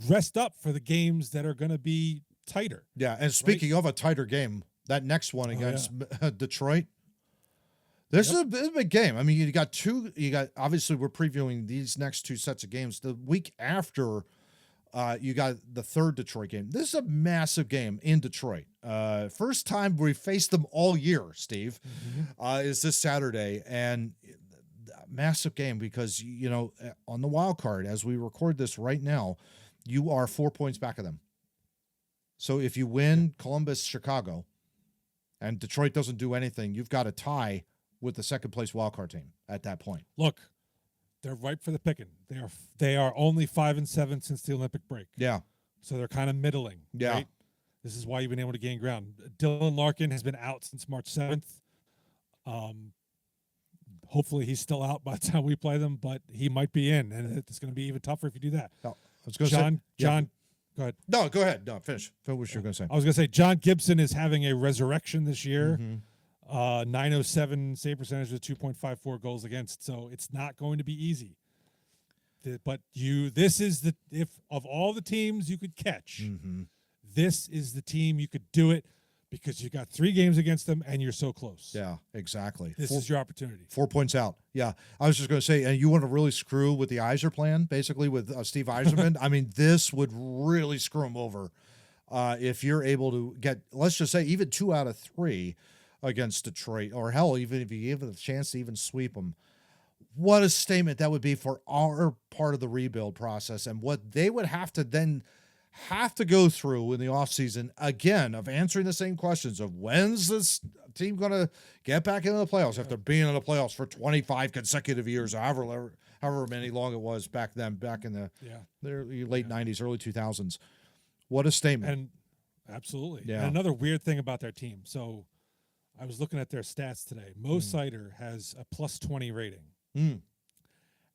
rest up for the games that are going to be tighter. Yeah, and speaking of a tighter game, that next one against Detroit, this is a big game. I mean, you got obviously we're previewing these next 2 sets of games. The week after, you got the third Detroit game. This is a massive game in Detroit. First time we faced them all year, Steve, is this Saturday. And massive game because, on the wild card, as we record this right now, you are 4 points back of them. So if you win Columbus, Chicago, and Detroit doesn't do anything, you've got a tie with the second place wild card team at that point. Look, they're ripe for the picking. They are only 5-7 since the Olympic break. Yeah. So they're kind of middling. Yeah. Right? This is why you've been able to gain ground. Dylan Larkin has been out since March 7th. Hopefully he's still out by the time we play them, but he might be in, and it's going to be even tougher if you do that. No, I was going to say, John, go ahead. No, go ahead. No, finish. Finish what you're going to say. I was going to say John Gibson is having a resurrection this year. 907 save percentage with 2.54 goals against. So it's not going to be easy. But this is if of all the teams you could catch, this is the team you could do it because you got 3 games against them and you're so close. Yeah, exactly. This is your opportunity. 4 points out. Yeah. I was just going to say, and you want to really screw with the Yzer plan, basically with Steve Yzerman. I mean, this would really screw him over if you're able to get, let's just say, even 2 out of 3 against Detroit, or hell, even if you give it a chance to even sweep them. What a statement that would be for our part of the rebuild process and what they would have to then go through in the offseason, again, of answering the same questions of when's this team going to get back into the playoffs after being in the playoffs for 25 consecutive years, however many long it was back then, back in the late 90s, early 2000s. What a statement. And absolutely. Yeah. And another weird thing about their team. So I was looking at their stats today. Mo Sider has a plus 20 rating.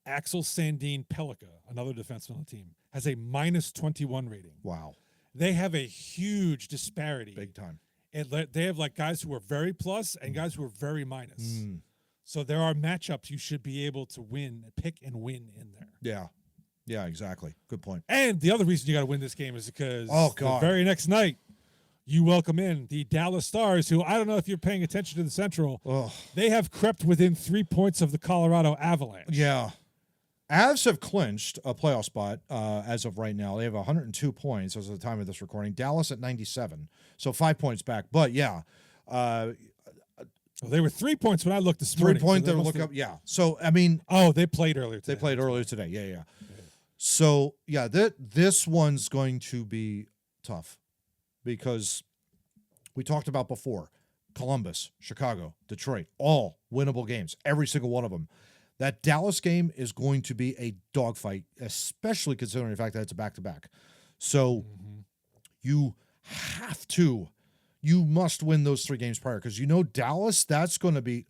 Axel Sandin Pelika, another defenseman on the team, has a minus 21 rating. Wow. They have a huge disparity. Big time. They have like guys who are very plus and guys who are very minus. So there are matchups you should be able to pick and win in there. Yeah. Yeah, exactly. Good point. And the other reason you got to win this game is because the very next night, you welcome in the Dallas Stars, who I don't know if you're paying attention to the Central. Oh, They have crept within 3 points of the Colorado Avalanche. yeah. Avs have clinched a playoff spot as of right now. They have 102 points as of the time of this recording. Dallas at 97, so 5 points back. But yeah, Well, they were 3 points when I looked this 3 morning. point. so They they look must up. Yeah. So I mean, Oh, they played earlier today. they played earlier today. Yeah. So yeah, this one's going to be tough because we talked about before Columbus, Chicago, Detroit, all winnable games, every single one of them. That Dallas game is going to be a dogfight, especially considering the fact that it's a back-to-back. So you must win those 3 games prior because Dallas, that's going to be.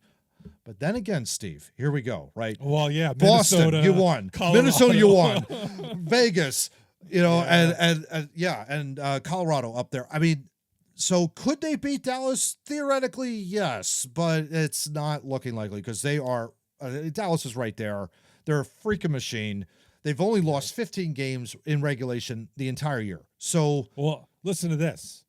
But then again, Steve, here we go, right? Well, yeah, Boston, Minnesota, you won. Colorado. Minnesota, you won. Vegas, and Colorado up there. I mean, so could they beat Dallas? Theoretically, yes, but it's not looking likely because they are. Dallas is right there. They're a freaking machine. They've only lost 15 games in regulation the entire year. So, Well, listen to this.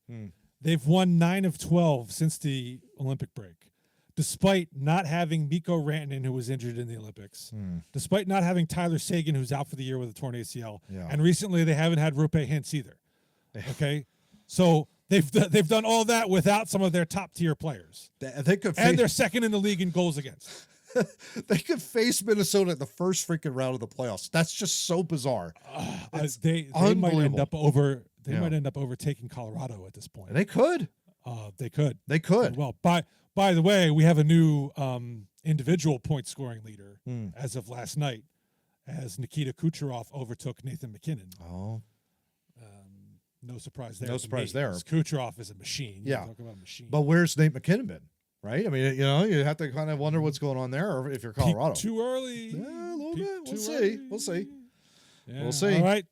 They've won 9 of 12 since the Olympic break, despite not having Mikko Rantanen, who was injured in the Olympics, despite not having Tyler Seguin, who's out for the year with a torn ACL, Yeah. and recently they haven't had Rupe Hintz either. Okay, so they've done all that without some of their top tier players, they could and they're face, second in the league in goals against. they could face Minnesota at the first freaking round of the playoffs. That's just so bizarre. They might end unbelievable. up over. They Yeah. might end up overtaking Colorado at this point. They could. They could. They could. Well, by the way, we have a new individual point scoring leader as of last night, as Nikita Kucherov overtook Nathan McKinnon. Oh, No surprise there. No to surprise me, there. 'cause Kucherov is a machine. Yeah. Talk about a machine. but where's Nate McKinnon been? Right? I mean, you have to kind of wonder what's going on there, or if you're Colorado. Peaked too early. Yeah, a little Peaked bit. We'll too see. early. We'll see. Yeah. We'll see. All right.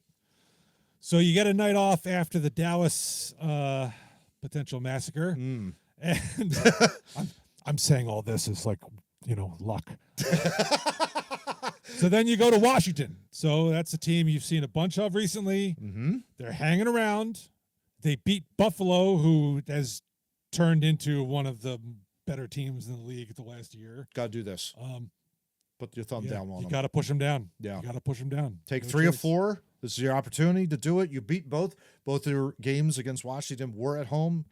So you get a night off after the Dallas potential massacre, and I'm saying all this is like luck. So then you go to Washington. So that's a team you've seen a bunch of recently. Mm-hmm. They're hanging around. They beat Buffalo, who has turned into one of the better teams in the league the last year. Got to do this. Put your thumb down on You them. got to push them down. Yeah. You got to push them down. Take No 3 of choice. 4. This is your opportunity to do it. You beat both. Both your games against Washington were at home.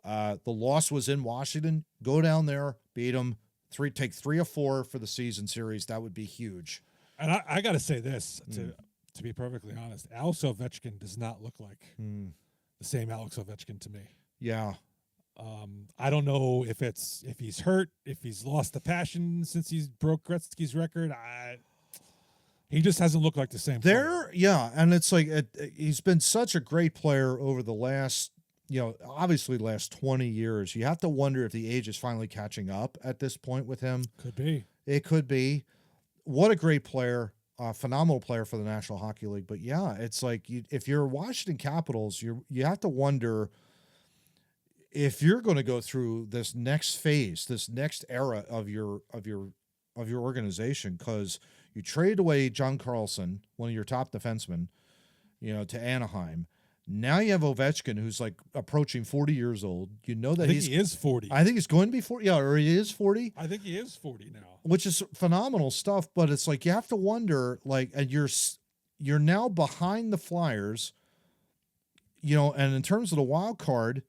The loss was in Washington. Go down there, beat them. Take 3 of 4 for the season series. That would be huge. And I got to say this, to be perfectly honest, Alex Ovechkin does not look like the same Alex Ovechkin to me. Yeah. I don't know if he's hurt, if he's lost the passion since he's broke Gretzky's record. He just hasn't looked like the same player. And it's like he's been such a great player over the last, obviously last 20 years. You have to wonder if the age is finally catching up at this point with him. Could be. It could be. What a great player, phenomenal player for the National Hockey League. But yeah, it's like if you're Washington Capitals, you have to wonder if you're going to go through this next phase, this next era of your organization, because you traded away John Carlson, one of your top defensemen, to Anaheim. Now you have Ovechkin, who's like approaching 40 years old. You know that I think he is 40. I think he's going to be 40. Yeah, or he is 40. I think he is 40 now. Which is phenomenal stuff. But it's like you have to wonder, like, and you're now behind the Flyers. And in terms of the wild card,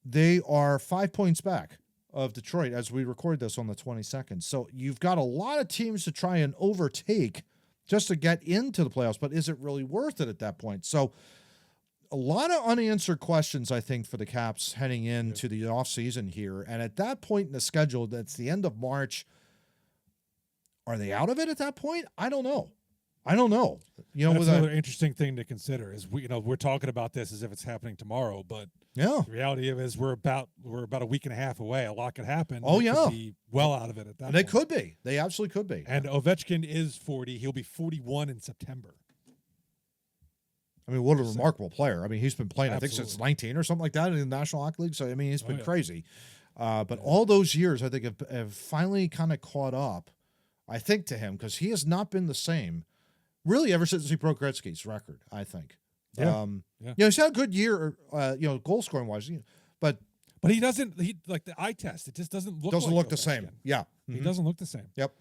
they are 5 points back of Detroit as we record this on the 22nd. So you've got a lot of teams to try and overtake just to get into the playoffs. But is it really worth it at that point? So a lot of unanswered questions, I think, for the Caps heading into the offseason here. And at that point in the schedule, that's the end of March. Are they out of it at that point? I don't know. That's another interesting thing to consider is we're talking about this as if it's happening tomorrow, but the reality of it is we're about a week and a half away. A lot could happen. Oh, They could yeah. be well out of it at that They point. could be. They absolutely could be. And Ovechkin is 40. He'll be 41 in September. I mean, what a remarkable player. I mean, he's been playing, I think, since Absolutely. 19 or something like that in the National Hockey League. So, I mean, he's been yeah. crazy. But all those years, I think, have finally kind of caught up, I think, to him, because he has not been the same, really, ever since he broke Gretzky's record, I think. Yeah. You know, he's had a good year, you know, goal scoring wise, but he doesn't. He like the eye test. It just doesn't look. doesn't like look the same. Ovechkin. Yeah. He doesn't look the same. Yep.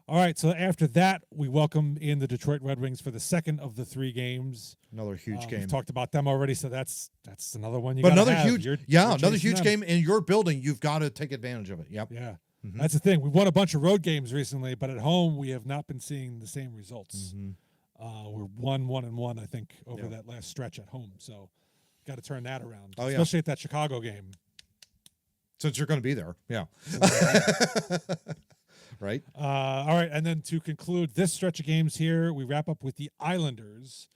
All right. So after that, we welcome in the Detroit Red Wings for the second of the 3 games. Another huge game. We've talked about them already, so that's another one you But gotta another have. huge, You're another chasing huge them. game in your building. You've got to take advantage of it. Yep. Yeah. That's the thing. We won a bunch of road games recently, but at home we have not been seeing the same results. We're 1-1-1, I think, over that last stretch at home. So got to turn that around, especially at that Chicago game. Since you're going to be there. Yeah. Right. All right. And then to conclude this stretch of games here, we wrap up with the Islanders.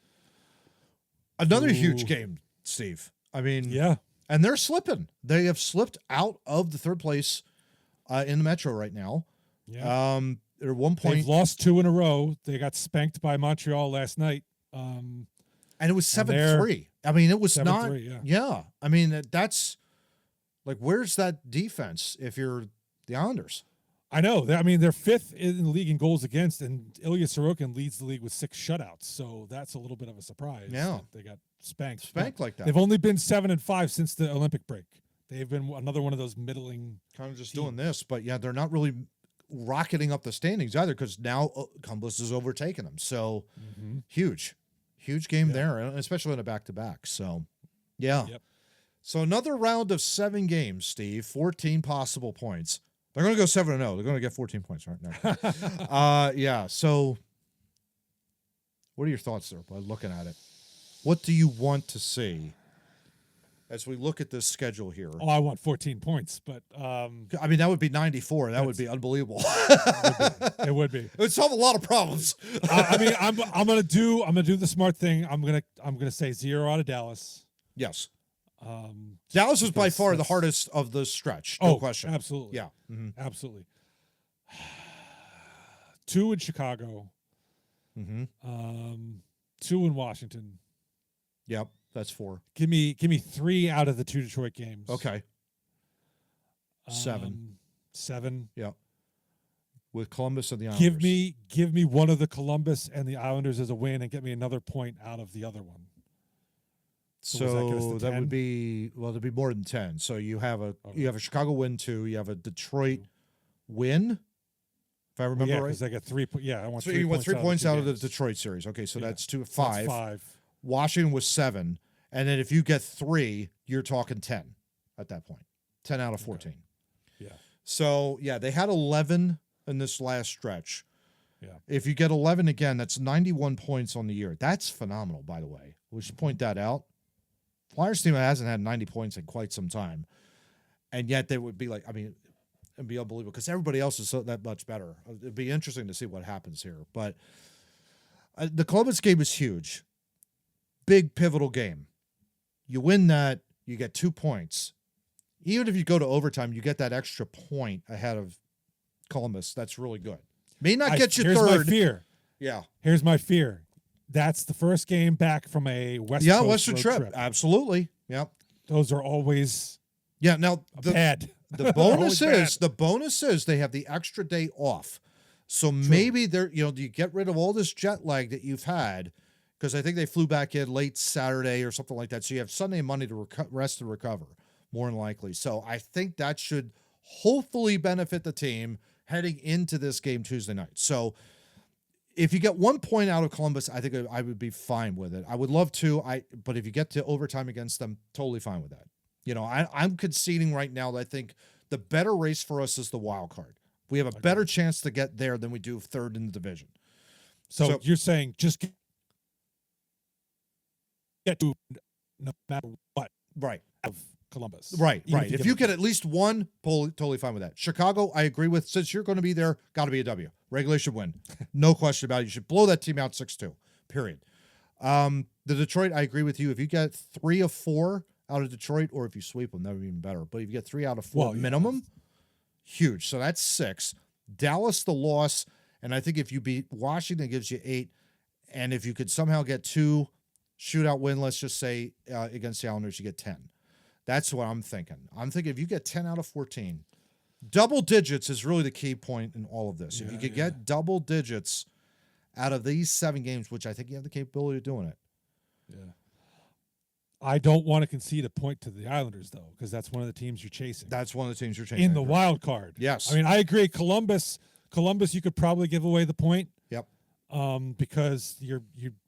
Another huge game, Steve. I mean, yeah. And they're slipping. They have slipped out of the third place in the Metro right now. Yeah. At one point, they've lost 2 in a row. They got spanked by Montreal last night. And it was 7-3. I mean, it was not. 7-3, yeah. I mean, that's like, where's that defense if you're the Islanders? I know. I mean, they're 5th in the league in goals against, and Ilya Sorokin leads the league with 6 shutouts. So that's a little bit of a surprise. Yeah. They got spanked. Spanked like that. They've only been 7-5 since the Olympic break. They've been another one of those middling. Kind of just doing this, but yeah, they're not really rocketing up the standings either because now Columbus has overtaken them. So huge game there, and especially in a back-to-back. So, yeah. Yep. So another round of 7 games, Steve, 14 possible points. They're going to go 7-0. They're going to get 14 points right now. Yeah. So what are your thoughts there by looking at it? What do you want to see as we look at this schedule here? Oh, I want 14 points, but I mean, that would be 94. That would be unbelievable. It would be. It would solve a lot of problems. I mean, I'm gonna do the smart thing. I'm gonna say 0 out of Dallas. Yes. Dallas was by far the that's- hardest of the stretch. No question. Absolutely. Yeah. Absolutely. 2 in Chicago. 2 in Washington. Yep. That's 4. Give me 3 out of the 2 Detroit games. Okay. 7. 7. Yep. With Columbus and the Islanders. Give me one of the Columbus and the Islanders as a win, and get me another point out of the other one. So that would be, well, there'd be more than 10. So you have a Chicago win 2, you have a Detroit win, if I remember right. Because I got 3. I want So 3 you want points 3 points out of the games. Detroit series. Okay, so that's 2, That's 5. 5. Washington was 7, and then if you get 3, you're talking 10 at that point. 10 out of 14. Okay. Yeah. So yeah, they had 11 in this last stretch. Yeah. If you get 11 again, that's 91 points on the year. That's phenomenal, by the way. We should point that out. Flyers team hasn't had 90 points in quite some time, and yet they would be like, I mean, it'd be unbelievable because everybody else is so that much better. It'd be interesting to see what happens here. But the Columbus game is huge. Big pivotal game. You win that, you get 2 points. Even if you go to overtime, you get that extra point ahead of Columbus. That's really good. May not get you here's third. My fear. Yeah. Here's my fear. That's the first game back from a West Coast Western road trip. Absolutely. Yep. Those are always now bad. The bonus is they have the extra day off. So maybe they're, you get rid of all this jet lag that you've had, because I think they flew back in late Saturday or something like that. So you have Sunday and Monday to rest and recover, more than likely. So I think that should hopefully benefit the team heading into this game Tuesday night. So if you get 1 point out of Columbus, I think I would be fine with it. I would love to, but if you get to overtime against them, totally fine with that. I'm conceding right now that I think the better race for us is the wild card. We have a better chance to get there than we do third in the division. So you're saying just get to no matter what, right? Of Columbus, right. If you get at least 1, totally fine with that. Chicago, I agree with. Since you're going to be there, got to be a W. Regulation win, no question about it. You should blow that team out 6-2. Period. The Detroit, I agree with you. If you get 3 of 4 out of Detroit, or if you sweep them, that would be even better. But if you get 3 out of 4 minimum, huge. So that's 6. Dallas, the loss, and I think if you beat Washington, it gives you 8. And if you could somehow get 2 shootout win, let's just say against the Islanders, you get 10. That's what I'm thinking. I'm thinking if you get 10 out of 14, double digits is really the key point in all of this. If you could get double digits out of these 7 games, which I think you have the capability of doing it. Yeah. I don't want to concede a point to the Islanders, though, because that's one of the teams you're chasing. That's one of the teams you're chasing. In the wild card. Yes. I mean, I agree. Columbus, you could probably give away the point. Yep. Because you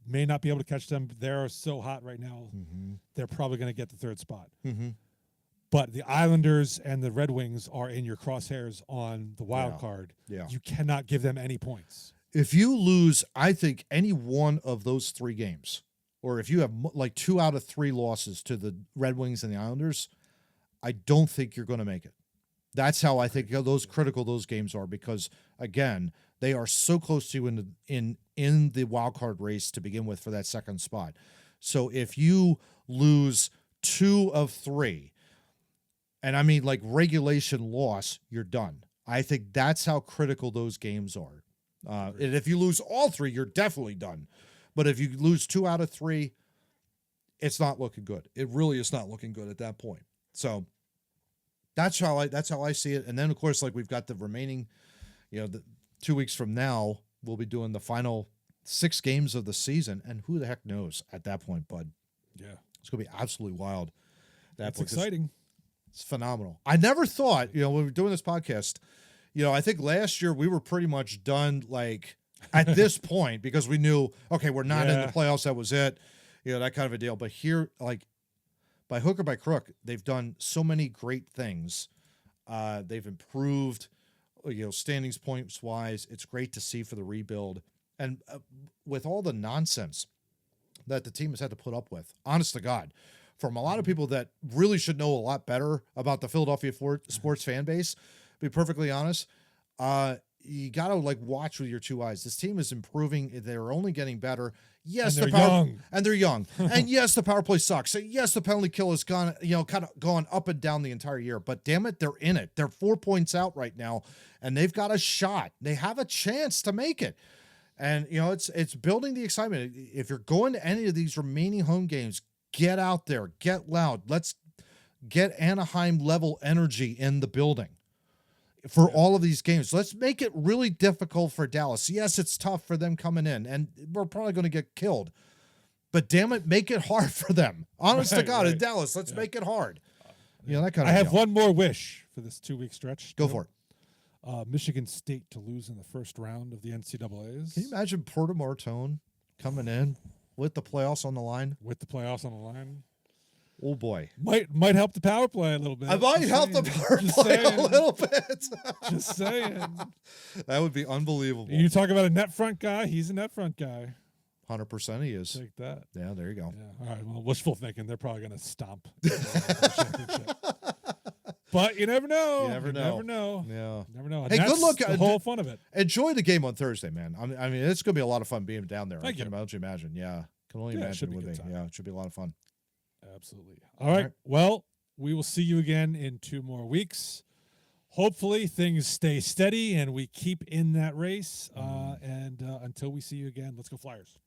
may not be able to catch them. They're so hot right now. Mm-hmm. They're probably going to get the third spot. Mm-hmm. But the Islanders and the Red Wings are in your crosshairs on the wild card. Yeah. You cannot give them any points. If you lose, I think, any one of those 3 games, or if you have like 2 out of 3 losses to the Red Wings and the Islanders, I don't think you're going to make it. That's how I think those critical those games are, because again, they are so close to you in the wild card race to begin with for that second spot. So if you lose 2 of 3, and I mean like regulation loss, you're done. I think that's how critical those games are. And if you lose all 3, you're definitely done. But if you lose 2 out of 3, it's not looking good. It really is not looking good at that point. So that's how I see it. And then of course, like we've got the remaining, the 2 weeks from now, we'll be doing the final 6 games of the season. And who the heck knows at that point, bud? Yeah. It's going to be absolutely wild. That's exciting. It's phenomenal. I never thought, when we were doing this podcast, I think last year we were pretty much done like at this point because we knew, okay, we're not in the playoffs. That was it, that kind of a deal. But here, like by hook or by crook, they've done so many great things. They've improved, standings points wise. It's great to see for the rebuild. And with all the nonsense that the team has had to put up with, honest to God, from a lot of people that really should know a lot better about the Philadelphia sports fan base, be perfectly honest, you got to like watch with your 2 eyes. This team is improving. They're only getting better. Yes, and they're young. And yes, the power play sucks. So yes, the penalty kill has gone, kind of gone up and down the entire year, but damn it, they're in it. They're 4 points out right now and they've got a shot. They have a chance to make it. And it's building the excitement. If you're going to any of these remaining home games, get out there, get loud. Let's get Anaheim level energy in the building for all of these games. Let's make it really difficult for Dallas. Yes, it's tough for them coming in, and we're probably going to get killed. But damn it, make it hard for them. Honest to God, in Dallas, let's make it hard. That kind of. I have one more wish for this 2-week stretch. Go for it. Michigan State to lose in the first round of the NCAAs. Can you imagine Porter Martone coming in with the playoffs on the line? With the playoffs on the line. Oh boy, might help the power play a little bit. I might help the power play a little bit. Just saying. That would be unbelievable. You talk about a net front guy. He's a net front guy. 100% he is. Take that. Yeah, there you go. Yeah. All right. Well, wishful thinking. They're probably going to stomp. The championship. But you never know. You never know. Yeah. Never know. And hey, good luck. The whole fun of it. Enjoy the game on Thursday, man. I mean, it's going to be a lot of fun being down there. Thank you. I can imagine. Yeah. Can only imagine it would be. Yeah, it should be a lot of fun. Absolutely. All right. Well, we will see you again in 2 more weeks. Hopefully things stay steady and we keep in that race. And until we see you again, let's go Flyers.